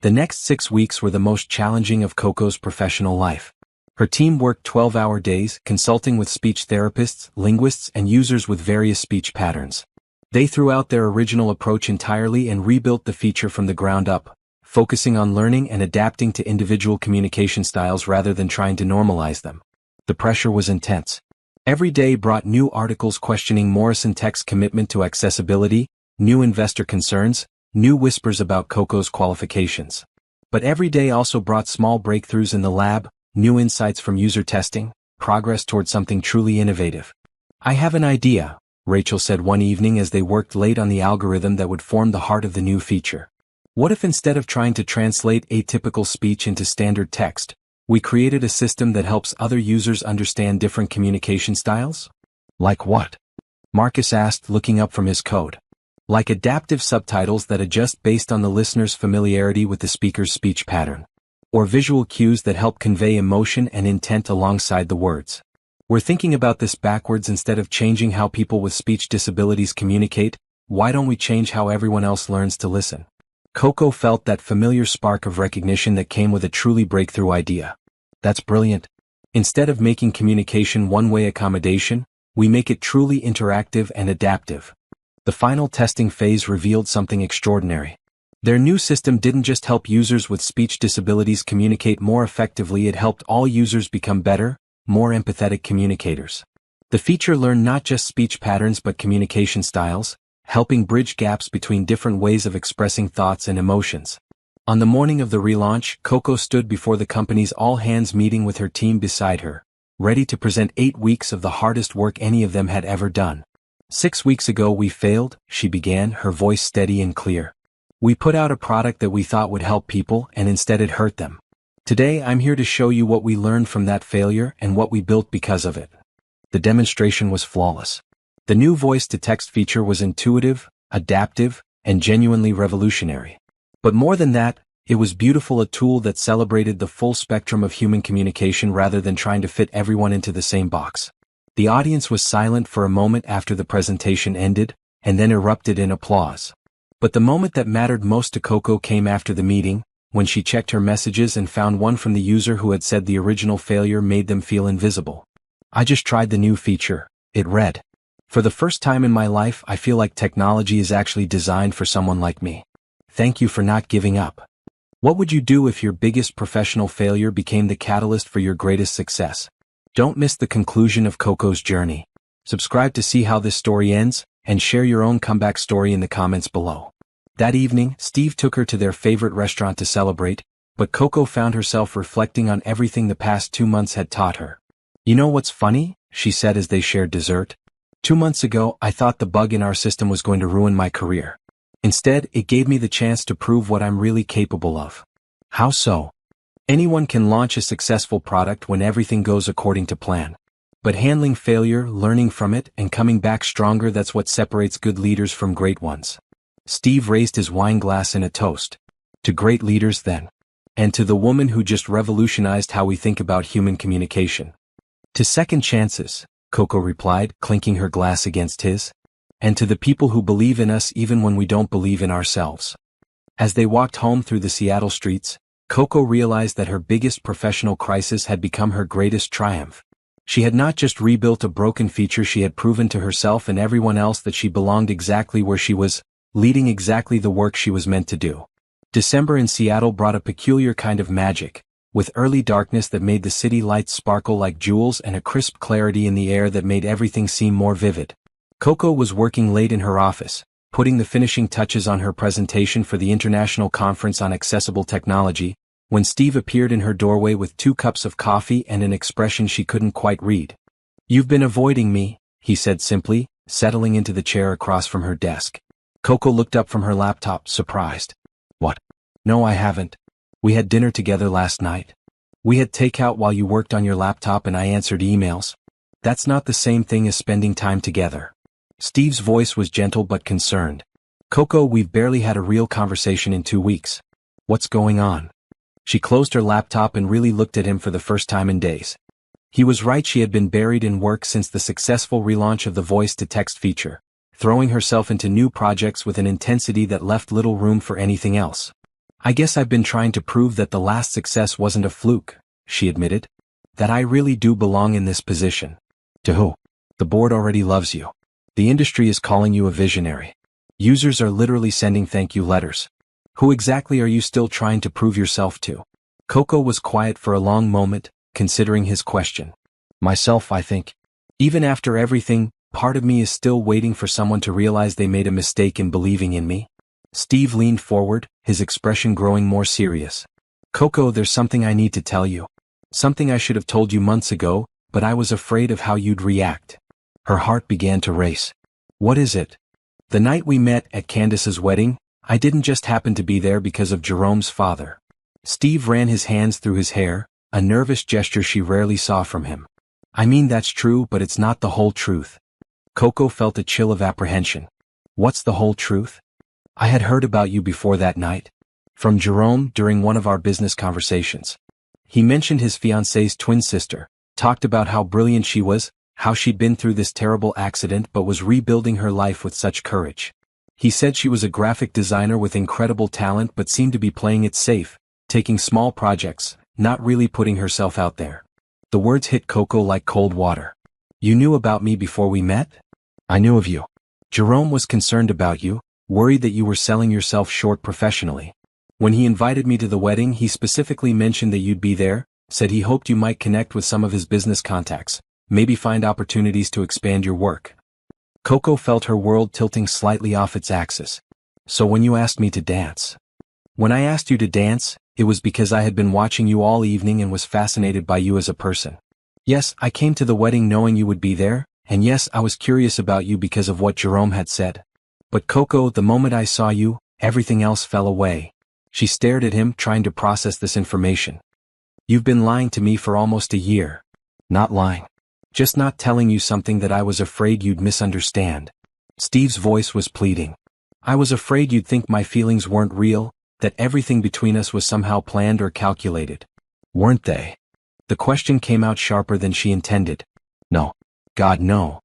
The next 6 weeks were the most challenging of Coco's professional life. Her team worked 12-hour days, consulting with speech therapists, linguists, and users with various speech patterns. They threw out their original approach entirely and rebuilt the feature from the ground up, focusing on learning and adapting to individual communication styles rather than trying to normalize them. The pressure was intense. Every day brought new articles questioning Morrison Tech's commitment to accessibility, new investor concerns, new whispers about Coco's qualifications. But every day also brought small breakthroughs in the lab, new insights from user testing, progress toward something truly innovative. I have an idea, Rachel said one evening as they worked late on the algorithm that would form the heart of the new feature. What if instead of trying to translate atypical speech into standard text, we created a system that helps other users understand different communication styles? Like what? Marcus asked, looking up from his code. Like adaptive subtitles that adjust based on the listener's familiarity with the speaker's speech pattern. Or visual cues that help convey emotion and intent alongside the words. We're thinking about this backwards. Instead of changing how people with speech disabilities communicate, why don't we change how everyone else learns to listen? Coco felt that familiar spark of recognition that came with a truly breakthrough idea. That's brilliant. Instead of making communication one-way accommodation, we make it truly interactive and adaptive. The final testing phase revealed something extraordinary. Their new system didn't just help users with speech disabilities communicate more effectively, it helped all users become better, more empathetic communicators. The feature learned not just speech patterns but communication styles, helping bridge gaps between different ways of expressing thoughts and emotions. On the morning of the relaunch, Coco stood before the company's all-hands meeting with her team beside her, ready to present 8 weeks of the hardest work any of them had ever done. 6 weeks ago we failed, she began, her voice steady and clear. We put out a product that we thought would help people and instead it hurt them. Today I'm here to show you what we learned from that failure and what we built because of it. The demonstration was flawless. The new voice-to-text feature was intuitive, adaptive, and genuinely revolutionary. But more than that, it was beautiful, a tool that celebrated the full spectrum of human communication rather than trying to fit everyone into the same box. The audience was silent for a moment after the presentation ended, and then erupted in applause. But the moment that mattered most to Coco came after the meeting, when she checked her messages and found one from the user who had said the original failure made them feel invisible. I just tried the new feature, it read. For the first time in my life I feel like technology is actually designed for someone like me. Thank you for not giving up. What would you do if your biggest professional failure became the catalyst for your greatest success? Don't miss the conclusion of Coco's journey. Subscribe to see how this story ends, and share your own comeback story in the comments below. That evening, Steve took her to their favorite restaurant to celebrate, but Coco found herself reflecting on everything the past 2 months had taught her. You know what's funny? She said as they shared dessert. 2 months ago, I thought the bug in our system was going to ruin my career. Instead, it gave me the chance to prove what I'm really capable of. How so? Anyone can launch a successful product when everything goes according to plan. But handling failure, learning from it, and coming back stronger, that's what separates good leaders from great ones. Steve raised his wine glass in a toast. To great leaders then. And to the woman who just revolutionized how we think about human communication. To second chances, Coco replied, clinking her glass against his. And to the people who believe in us even when we don't believe in ourselves. As they walked home through the Seattle streets, Coco realized that her biggest professional crisis had become her greatest triumph. She had not just rebuilt a broken feature, she had proven to herself and everyone else that she belonged exactly where she was, leading exactly the work she was meant to do. December in Seattle brought a peculiar kind of magic, with early darkness that made the city lights sparkle like jewels and a crisp clarity in the air that made everything seem more vivid. Coco was working late in her office, putting the finishing touches on her presentation for the International Conference on Accessible Technology, when Steve appeared in her doorway with 2 cups of coffee and an expression she couldn't quite read. "You've been avoiding me," he said simply, settling into the chair across from her desk. Coco looked up from her laptop, surprised. "What? No, I haven't. We had dinner together last night. We had takeout while you worked on your laptop and I answered emails. That's not the same thing as spending time together." Steve's voice was gentle but concerned. "Coco, we've barely had a real conversation in 2 weeks. What's going on?" She closed her laptop and really looked at him for the first time in days. He was right, she had been buried in work since the successful relaunch of the voice-to-text feature, throwing herself into new projects with an intensity that left little room for anything else. "I guess I've been trying to prove that the last success wasn't a fluke," she admitted. "That I really do belong in this position." "To who?" "The board already loves you. The industry is calling you a visionary. Users are literally sending thank you letters. Who exactly are you still trying to prove yourself to?" Coco was quiet for a long moment, considering his question. "Myself, I think. Even after everything, part of me is still waiting for someone to realize they made a mistake in believing in me." Steve leaned forward, his expression growing more serious. "Coco, there's something I need to tell you. Something I should have told you months ago, but I was afraid of how you'd react." Her heart began to race. "What is it?" "The night we met at Candace's wedding, I didn't just happen to be there because of Jerome's father." Steve ran his hands through his hair, a nervous gesture she rarely saw from him. "I mean, that's true, but it's not the whole truth." Coco felt a chill of apprehension. "What's the whole truth?" "I had heard about you before that night. From Jerome during one of our business conversations. He mentioned his fiancée's twin sister, talked about how brilliant she was, how she'd been through this terrible accident but was rebuilding her life with such courage. He said she was a graphic designer with incredible talent but seemed to be playing it safe, taking small projects, not really putting herself out there." The words hit Coco like cold water. "You knew about me before we met?" "I knew of you. Jerome was concerned about you, worried that you were selling yourself short professionally. When he invited me to the wedding, he specifically mentioned that you'd be there, said he hoped you might connect with some of his business contacts, maybe find opportunities to expand your work. Coco felt her world tilting slightly off its axis. So when you asked me to dance? When I asked you to dance, it was because I had been watching you all evening and was fascinated by you as a person. Yes, I came to the wedding knowing you would be there, and yes, I was curious about you because of what Jerome had said. But Coco, the moment I saw you, everything else fell away. She stared at him, trying to process this information. You've been lying to me for almost a year. Not lying. Just not telling you something that I was afraid you'd misunderstand. Steve's voice was pleading. I was afraid you'd think my feelings weren't real, that everything between us was somehow planned or calculated. Weren't they? The question came out sharper than she intended. No. God, no.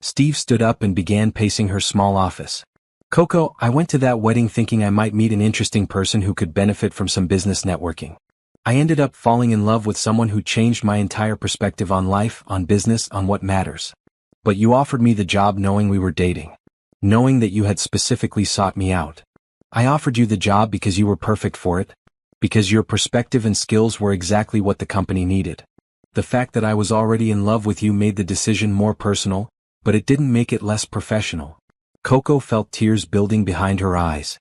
Steve stood up and began pacing her small office. Coco, I went to that wedding thinking I might meet an interesting person who could benefit from some business networking. I ended up falling in love with someone who changed my entire perspective on life, on business, on what matters. But you offered me the job knowing we were dating. Knowing that you had specifically sought me out. I offered you the job because you were perfect for it. Because your perspective and skills were exactly what the company needed. The fact that I was already in love with you made the decision more personal, but it didn't make it less professional. Coco felt tears building behind her eyes.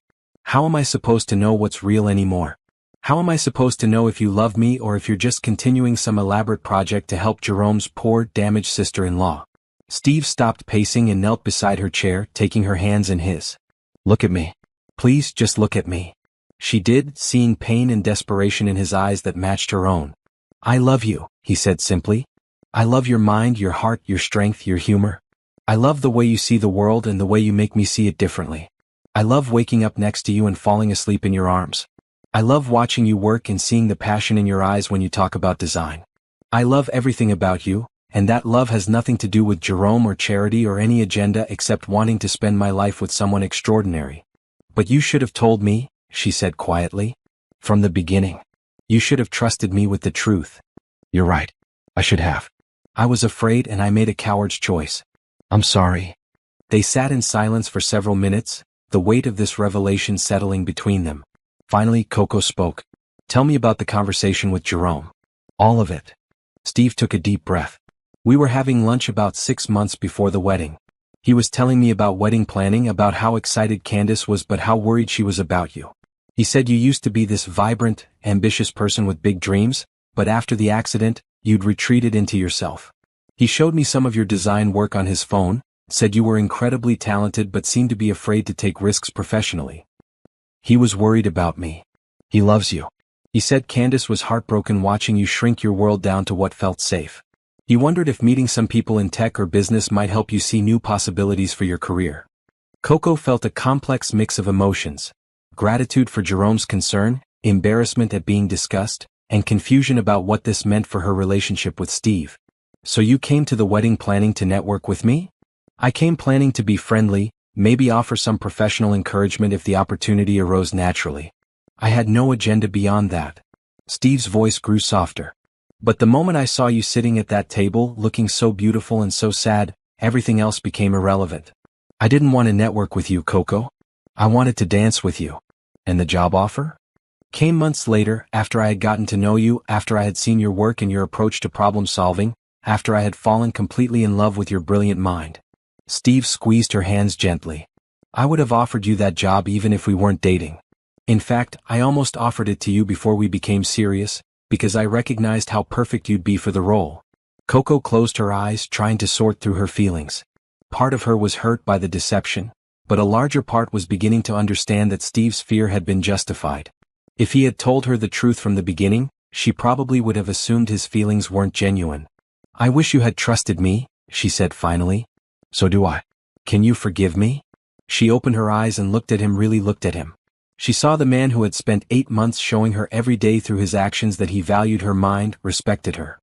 How am I supposed to know what's real anymore? How am I supposed to know if you love me or if you're just continuing some elaborate project to help Jerome's poor, damaged sister-in-law? Steve stopped pacing and knelt beside her chair, taking her hands in his. Look at me. Please, just look at me. She did, seeing pain and desperation in his eyes that matched her own. I love you, he said simply. I love your mind, your heart, your strength, your humor. I love the way you see the world and the way you make me see it differently. I love waking up next to you and falling asleep in your arms. I love watching you work and seeing the passion in your eyes when you talk about design. I love everything about you, and that love has nothing to do with Jerome or charity or any agenda except wanting to spend my life with someone extraordinary. But you should have told me, she said quietly. From the beginning. You should have trusted me with the truth. You're right. I should have. I was afraid and I made a coward's choice. I'm sorry. They sat in silence for several minutes, the weight of this revelation settling between them. Finally, Coco spoke. Tell me about the conversation with Jerome. All of it. Steve took a deep breath. We were having lunch about 6 months before the wedding. He was telling me about wedding planning, about how excited Candace was but how worried she was about you. He said you used to be this vibrant, ambitious person with big dreams, but after the accident, you'd retreated into yourself. He showed me some of your design work on his phone, said you were incredibly talented but seemed to be afraid to take risks professionally. He was worried about me. He loves you. He said Candace was heartbroken watching you shrink your world down to what felt safe. He wondered if meeting some people in tech or business might help you see new possibilities for your career. Coco felt a complex mix of emotions. Gratitude for Jerome's concern, embarrassment at being discussed, and confusion about what this meant for her relationship with Steve. So you came to the wedding planning to network with me? I came planning to be friendly, maybe offer some professional encouragement if the opportunity arose naturally. I had no agenda beyond that. Steve's voice grew softer. But the moment I saw you sitting at that table, looking so beautiful and so sad, everything else became irrelevant. I didn't want to network with you, Coco. I wanted to dance with you. And the job offer? Came months later, after I had gotten to know you, after I had seen your work and your approach to problem solving, after I had fallen completely in love with your brilliant mind. Steve squeezed her hands gently. I would have offered you that job even if we weren't dating. In fact, I almost offered it to you before we became serious, because I recognized how perfect you'd be for the role. Coco closed her eyes, trying to sort through her feelings. Part of her was hurt by the deception, but a larger part was beginning to understand that Steve's fear had been justified. If he had told her the truth from the beginning, she probably would have assumed his feelings weren't genuine. I wish you had trusted me, she said finally. So do I. Can you forgive me? She opened her eyes and looked at him, really looked at him. She saw the man who had spent 8 months showing her every day through his actions that he valued her mind, respected her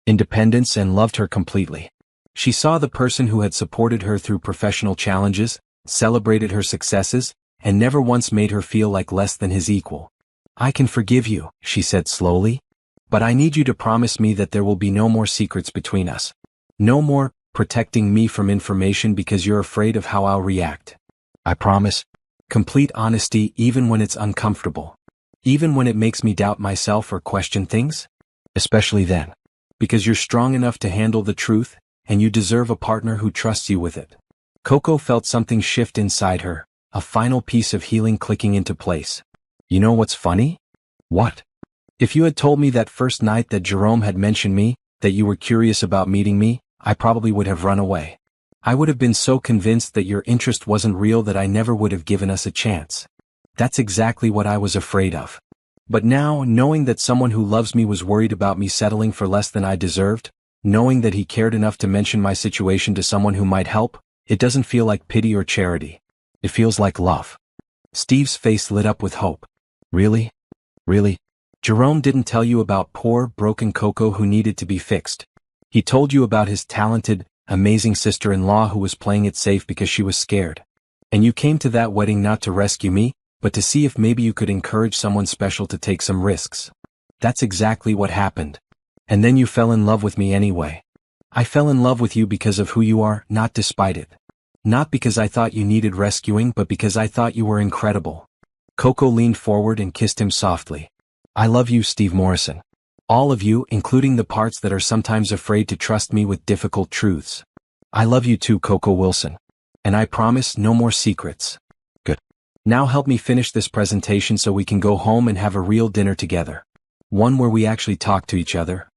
independence and loved her completely. She saw the person who had supported her through professional challenges, celebrated her successes, and never once made her feel like less than his equal. I can forgive you, she said slowly. But I need you to promise me that there will be no more secrets between us. No more protecting me from information because you're afraid of how I'll react. I promise. Complete honesty even when it's uncomfortable. Even when it makes me doubt myself or question things? Especially then. Because you're strong enough to handle the truth, and you deserve a partner who trusts you with it. Coco felt something shift inside her, a final piece of healing clicking into place. You know what's funny? What? If you had told me that first night that Jerome had mentioned me, that you were curious about meeting me, I probably would have run away. I would have been so convinced that your interest wasn't real that I never would have given us a chance. That's exactly what I was afraid of. But now, knowing that someone who loves me was worried about me settling for less than I deserved, knowing that he cared enough to mention my situation to someone who might help, it doesn't feel like pity or charity. It feels like love. Steve's face lit up with hope. Really? Really? Jerome didn't tell you about poor, broken Coco who needed to be fixed. He told you about his talented, amazing sister-in-law who was playing it safe because she was scared. And you came to that wedding not to rescue me, but to see if maybe you could encourage someone special to take some risks. That's exactly what happened. And then you fell in love with me anyway. I fell in love with you because of who you are, not despite it. Not because I thought you needed rescuing, but because I thought you were incredible. Coco leaned forward and kissed him softly. I love you, Steve Morrison. All of you, including the parts that are sometimes afraid to trust me with difficult truths. I love you too, Coco Wilson. And I promise no more secrets. Good. Now help me finish this presentation so we can go home and have a real dinner together. One where we actually talk to each other.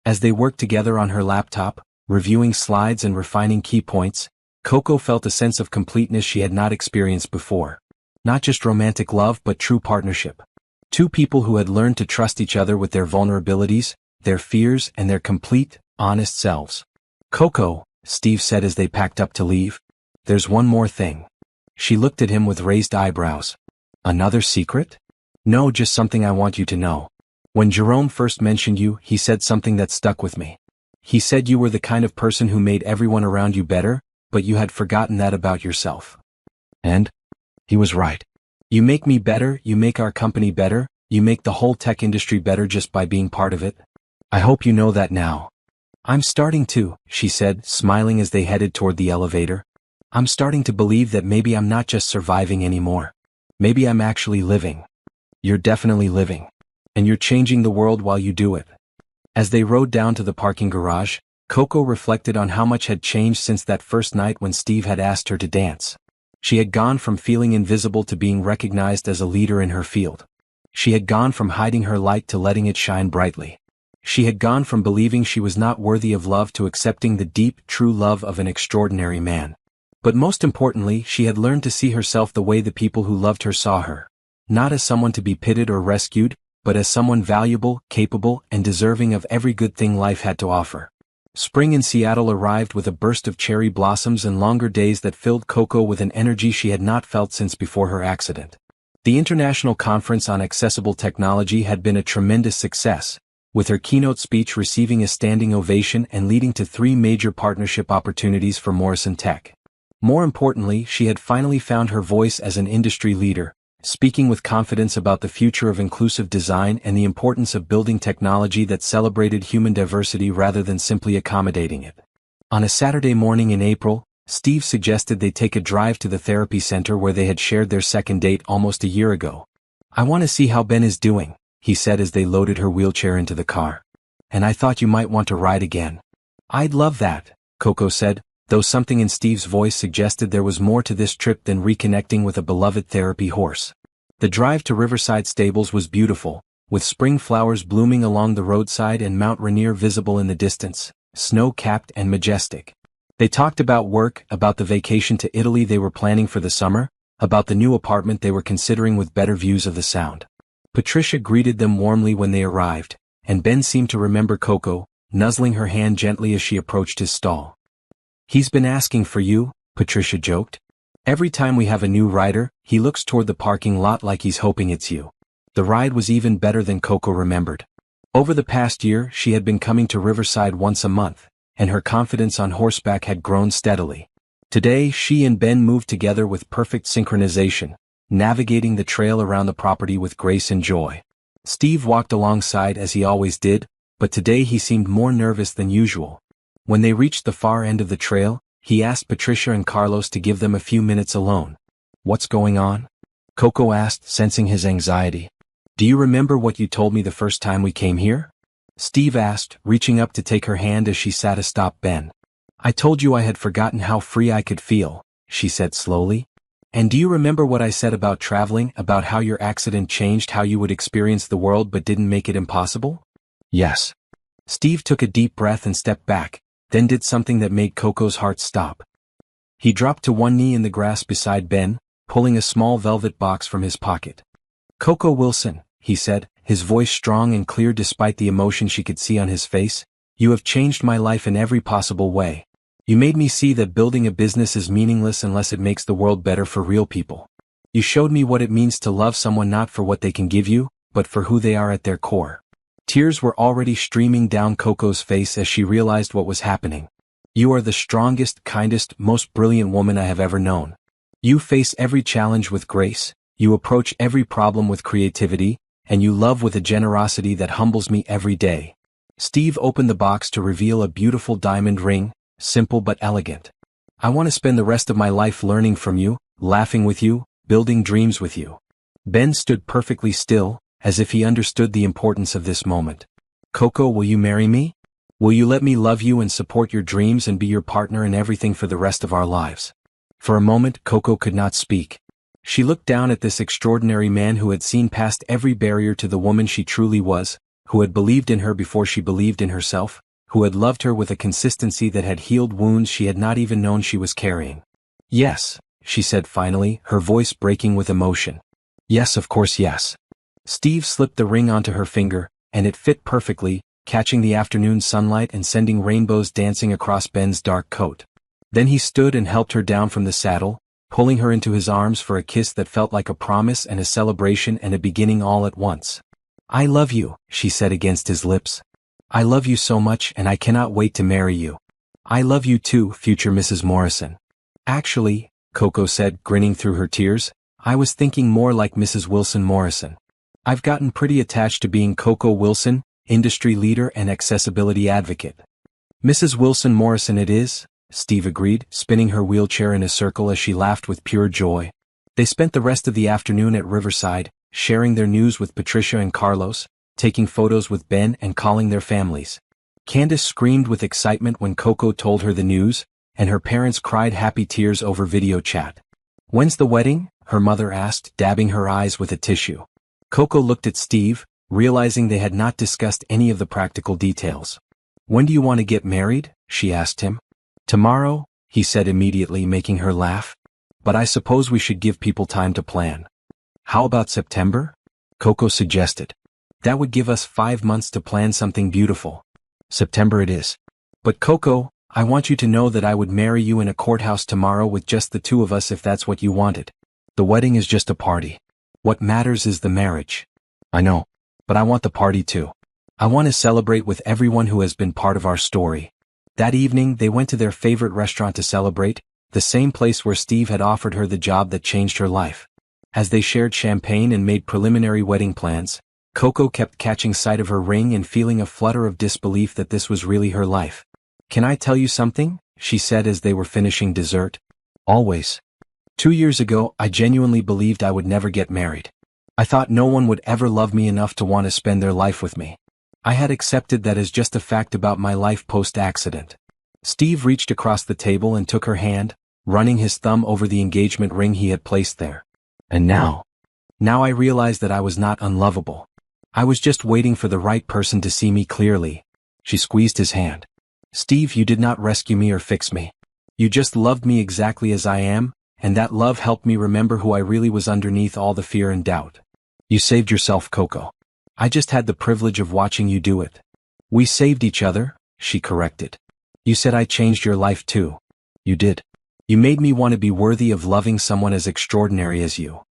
As they worked together on her laptop, reviewing slides and refining key points, Coco felt a sense of completeness she had not experienced before. Not just romantic love but true partnership. Two people who had learned to trust each other with their vulnerabilities, their fears, and their complete, honest selves. Coco, Steve said as they packed up to leave. There's one more thing. She looked at him with raised eyebrows. Another secret? No, just something I want you to know. When Jerome first mentioned you, he said something that stuck with me. He said you were the kind of person who made everyone around you better, but you had forgotten that about yourself. And? He was right. You make me better, you make our company better, you make the whole tech industry better just by being part of it. I hope you know that now. I'm starting to, she said, smiling as they headed toward the elevator. I'm starting to believe that maybe I'm not just surviving anymore. Maybe I'm actually living. You're definitely living. And you're changing the world while you do it. As they rode down to the parking garage, Coco reflected on how much had changed since that first night when Steve had asked her to dance. She had gone from feeling invisible to being recognized as a leader in her field. She had gone from hiding her light to letting it shine brightly. She had gone from believing she was not worthy of love to accepting the deep, true love of an extraordinary man. But most importantly, she had learned to see herself the way the people who loved her saw her. Not as someone to be pitied or rescued, but as someone valuable, capable, and deserving of every good thing life had to offer. Spring in Seattle arrived with a burst of cherry blossoms and longer days that filled Coco with an energy she had not felt since before her accident. The International Conference on Accessible Technology had been a tremendous success, with her keynote speech receiving a standing ovation and leading to 3 major partnership opportunities for Morrison Tech. More importantly, she had finally found her voice as an industry leader, speaking with confidence about the future of inclusive design and the importance of building technology that celebrated human diversity rather than simply accommodating it. On a Saturday morning in April, Steve suggested they take a drive to the therapy center where they had shared their second date almost a year ago. I want to see how Ben is doing, he said as they loaded her wheelchair into the car. And I thought you might want to ride again. I'd love that, Coco said, though something in Steve's voice suggested there was more to this trip than reconnecting with a beloved therapy horse. The drive to Riverside Stables was beautiful, with spring flowers blooming along the roadside and Mount Rainier visible in the distance, snow-capped and majestic. They talked about work, about the vacation to Italy they were planning for the summer, about the new apartment they were considering with better views of the Sound. Patricia greeted them warmly when they arrived, and Ben seemed to remember Coco, nuzzling her hand gently as she approached his stall. He's been asking for you, Patricia joked. Every time we have a new rider, he looks toward the parking lot like he's hoping it's you. The ride was even better than Coco remembered. Over the past year, she had been coming to Riverside once a month, and her confidence on horseback had grown steadily. Today, she and Ben moved together with perfect synchronization, navigating the trail around the property with grace and joy. Steve walked alongside as he always did, but today he seemed more nervous than usual. When they reached the far end of the trail, he asked Patricia and Carlos to give them a few minutes alone. "What's going on?" Coco asked, sensing his anxiety. "Do you remember what you told me the first time we came here?" Steve asked, reaching up to take her hand as she sat atop Ben. "I told you I had forgotten how free I could feel," she said slowly. "And do you remember what I said about traveling, about how your accident changed how you would experience the world but didn't make it impossible?" "Yes." Steve took a deep breath and stepped back, then did something that made Coco's heart stop. He dropped to one knee in the grass beside Ben, pulling a small velvet box from his pocket. "Coco Wilson," he said, his voice strong and clear despite the emotion she could see on his face, "you have changed my life in every possible way. You made me see that building a business is meaningless unless it makes the world better for real people. You showed me what it means to love someone not for what they can give you, but for who they are at their core." Tears were already streaming down Coco's face as she realized what was happening. "You are the strongest, kindest, most brilliant woman I have ever known. You face every challenge with grace, you approach every problem with creativity, and you love with a generosity that humbles me every day." Steve opened the box to reveal a beautiful diamond ring, simple but elegant. "I want to spend the rest of my life learning from you, laughing with you, building dreams with you." Ben stood perfectly still, as if he understood the importance of this moment. "Coco, will you marry me? Will you let me love you and support your dreams and be your partner in everything for the rest of our lives?" For a moment, Coco could not speak. She looked down at this extraordinary man who had seen past every barrier to the woman she truly was, who had believed in her before she believed in herself, who had loved her with a consistency that had healed wounds she had not even known she was carrying. "Yes," she said finally, her voice breaking with emotion. "Yes, of course, yes." Steve slipped the ring onto her finger, and it fit perfectly, catching the afternoon sunlight and sending rainbows dancing across Ben's dark coat. Then he stood and helped her down from the saddle, pulling her into his arms for a kiss that felt like a promise and a celebration and a beginning all at once. "I love you," she said against his lips. "I love you so much and I cannot wait to marry you. I love you too, future Mrs. Morrison." "Actually," Coco said, grinning through her tears, "I was thinking more like Mrs. Wilson Morrison. I've gotten pretty attached to being Coco Wilson, industry leader and accessibility advocate." "Mrs. Wilson Morrison it is," Steve agreed, spinning her wheelchair in a circle as she laughed with pure joy. They spent the rest of the afternoon at Riverside, sharing their news with Patricia and Carlos, taking photos with Ben and calling their families. Candace screamed with excitement when Coco told her the news, and her parents cried happy tears over video chat. "When's the wedding?" her mother asked, dabbing her eyes with a tissue. Coco looked at Steve, realizing they had not discussed any of the practical details. "When do you want to get married?" she asked him. "Tomorrow," he said immediately, making her laugh. "But I suppose we should give people time to plan." "How about September?" Coco suggested. "That would give us 5 months to plan something beautiful." "September it is. But Coco, I want you to know that I would marry you in a courthouse tomorrow with just the two of us if that's what you wanted. The wedding is just a party. What matters is the marriage." "I know. But I want the party too. I want to celebrate with everyone who has been part of our story." That evening they went to their favorite restaurant to celebrate, the same place where Steve had offered her the job that changed her life. As they shared champagne and made preliminary wedding plans, Coco kept catching sight of her ring and feeling a flutter of disbelief that this was really her life. "Can I tell you something?" she said as they were finishing dessert. "Always. 2 years ago I genuinely believed I would never get married. I thought no one would ever love me enough to want to spend their life with me. I had accepted that as just a fact about my life post-accident." Steve reached across the table and took her hand, running his thumb over the engagement ring he had placed there. "And now I realized that I was not unlovable. I was just waiting for the right person to see me clearly." She squeezed his hand. "Steve, you did not rescue me or fix me. You just loved me exactly as I am, and that love helped me remember who I really was underneath all the fear and doubt. You saved yourself, Coco. I just had the privilege of watching you do it." "We saved each other," she corrected. "You said I changed your life too." "You did. You made me want to be worthy of loving someone as extraordinary as you."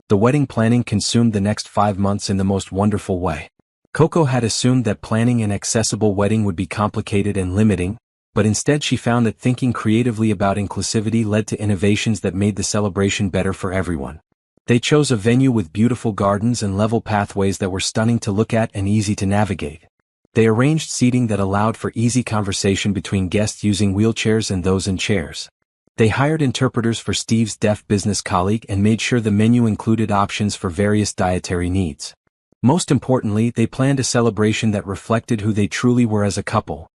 The wedding planning consumed the next 5 months in the most wonderful way. Coco had assumed that planning an accessible wedding would be complicated and limiting, but instead she found that thinking creatively about inclusivity led to innovations that made the celebration better for everyone. They chose a venue with beautiful gardens and level pathways that were stunning to look at and easy to navigate. They arranged seating that allowed for easy conversation between guests using wheelchairs and those in chairs. They hired interpreters for Steve's deaf business colleague and made sure the menu included options for various dietary needs. Most importantly, they planned a celebration that reflected who they truly were as a couple.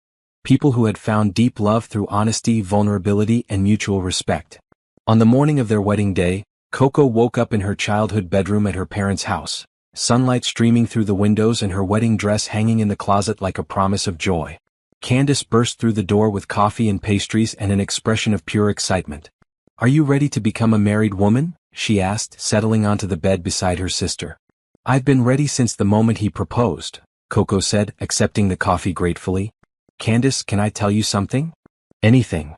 People who had found deep love through honesty, vulnerability, and mutual respect. On the morning of their wedding day, Coco woke up in her childhood bedroom at her parents' house, sunlight streaming through the windows and her wedding dress hanging in the closet like a promise of joy. Candace burst through the door with coffee and pastries and an expression of pure excitement. "Are you ready to become a married woman?" she asked, settling onto the bed beside her sister. "I've been ready since the moment he proposed," Coco said, accepting the coffee gratefully. "Candace, can I tell you something?" "Anything."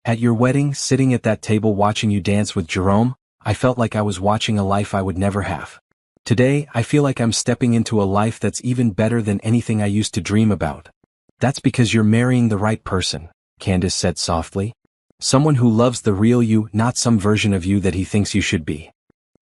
"At your wedding, sitting at that table watching you dance with Jerome, I felt like I was watching a life I would never have. Today, I feel like I'm stepping into a life that's even better than anything I used to dream about." "That's because you're marrying the right person," Candace said softly. "Someone who loves the real you, not some version of you that he thinks you should be."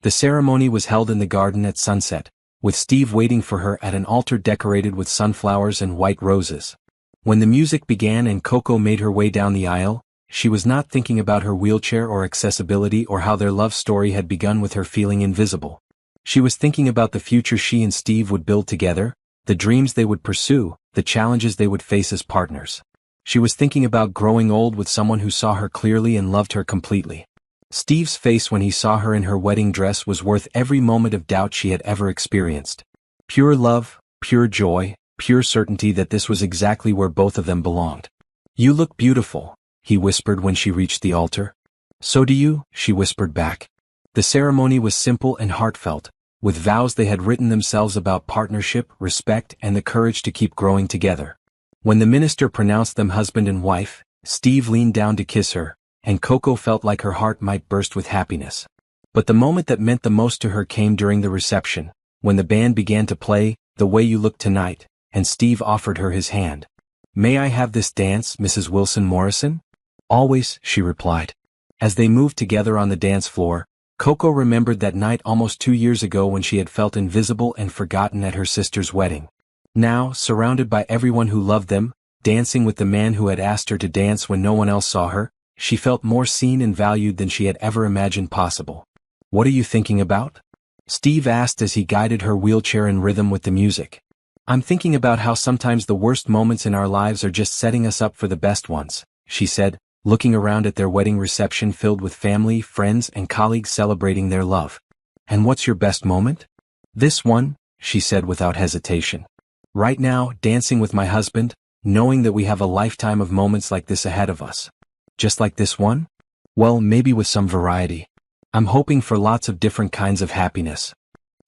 The ceremony was held in the garden at sunset, with Steve waiting for her at an altar decorated with sunflowers and white roses. When the music began and Coco made her way down the aisle, she was not thinking about her wheelchair or accessibility or how their love story had begun with her feeling invisible. She was thinking about the future she and Steve would build together, the dreams they would pursue, the challenges they would face as partners. She was thinking about growing old with someone who saw her clearly and loved her completely. Steve's face when he saw her in her wedding dress was worth every moment of doubt she had ever experienced. Pure love, pure joy, pure certainty that this was exactly where both of them belonged. "You look beautiful," he whispered when she reached the altar. "So do you," she whispered back. The ceremony was simple and heartfelt, with vows they had written themselves about partnership, respect, and the courage to keep growing together. When the minister pronounced them husband and wife, Steve leaned down to kiss her, and Coco felt like her heart might burst with happiness. But the moment that meant the most to her came during the reception, when the band began to play "The Way You Look Tonight," and Steve offered her his hand. "May I have this dance, Mrs. Wilson Morrison?" "Always," she replied. As they moved together on the dance floor, Coco remembered that night almost 2 years ago when she had felt invisible and forgotten at her sister's wedding. Now, surrounded by everyone who loved them, dancing with the man who had asked her to dance when no one else saw her, she felt more seen and valued than she had ever imagined possible. "What are you thinking about?" Steve asked as he guided her wheelchair in rhythm with the music. "I'm thinking about how sometimes the worst moments in our lives are just setting us up for the best ones," she said, looking around at their wedding reception filled with family, friends, and colleagues celebrating their love. "And what's your best moment?" "This one," she said without hesitation. "Right now, dancing with my husband, knowing that we have a lifetime of moments like this ahead of us." "Just like this one?" "Well, maybe with some variety. I'm hoping for lots of different kinds of happiness."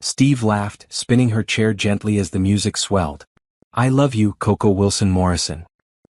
Steve laughed, spinning her chair gently as the music swelled. "I love you, Coco Wilson Morrison."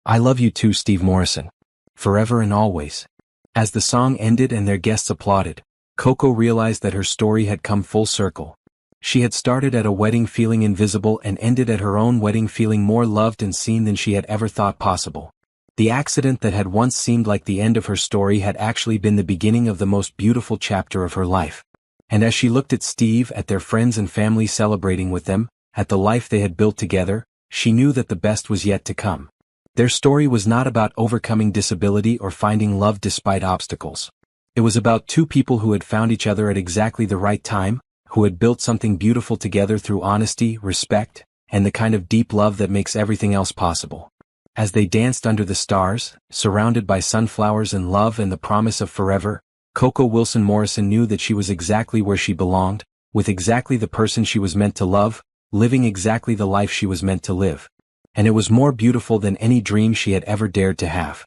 "I love you too, Steve Morrison. Forever and always." As the song ended and their guests applauded, Coco realized that her story had come full circle. She had started at a wedding feeling invisible and ended at her own wedding feeling more loved and seen than she had ever thought possible. The accident that had once seemed like the end of her story had actually been the beginning of the most beautiful chapter of her life. And as she looked at Steve, at their friends and family celebrating with them, at the life they had built together, she knew that the best was yet to come. Their story was not about overcoming disability or finding love despite obstacles. It was about two people who had found each other at exactly the right time, who had built something beautiful together through honesty, respect, and the kind of deep love that makes everything else possible. As they danced under the stars, surrounded by sunflowers and love and the promise of forever, Coco Wilson Morrison knew that she was exactly where she belonged, with exactly the person she was meant to love, living exactly the life she was meant to live. And it was more beautiful than any dream she had ever dared to have.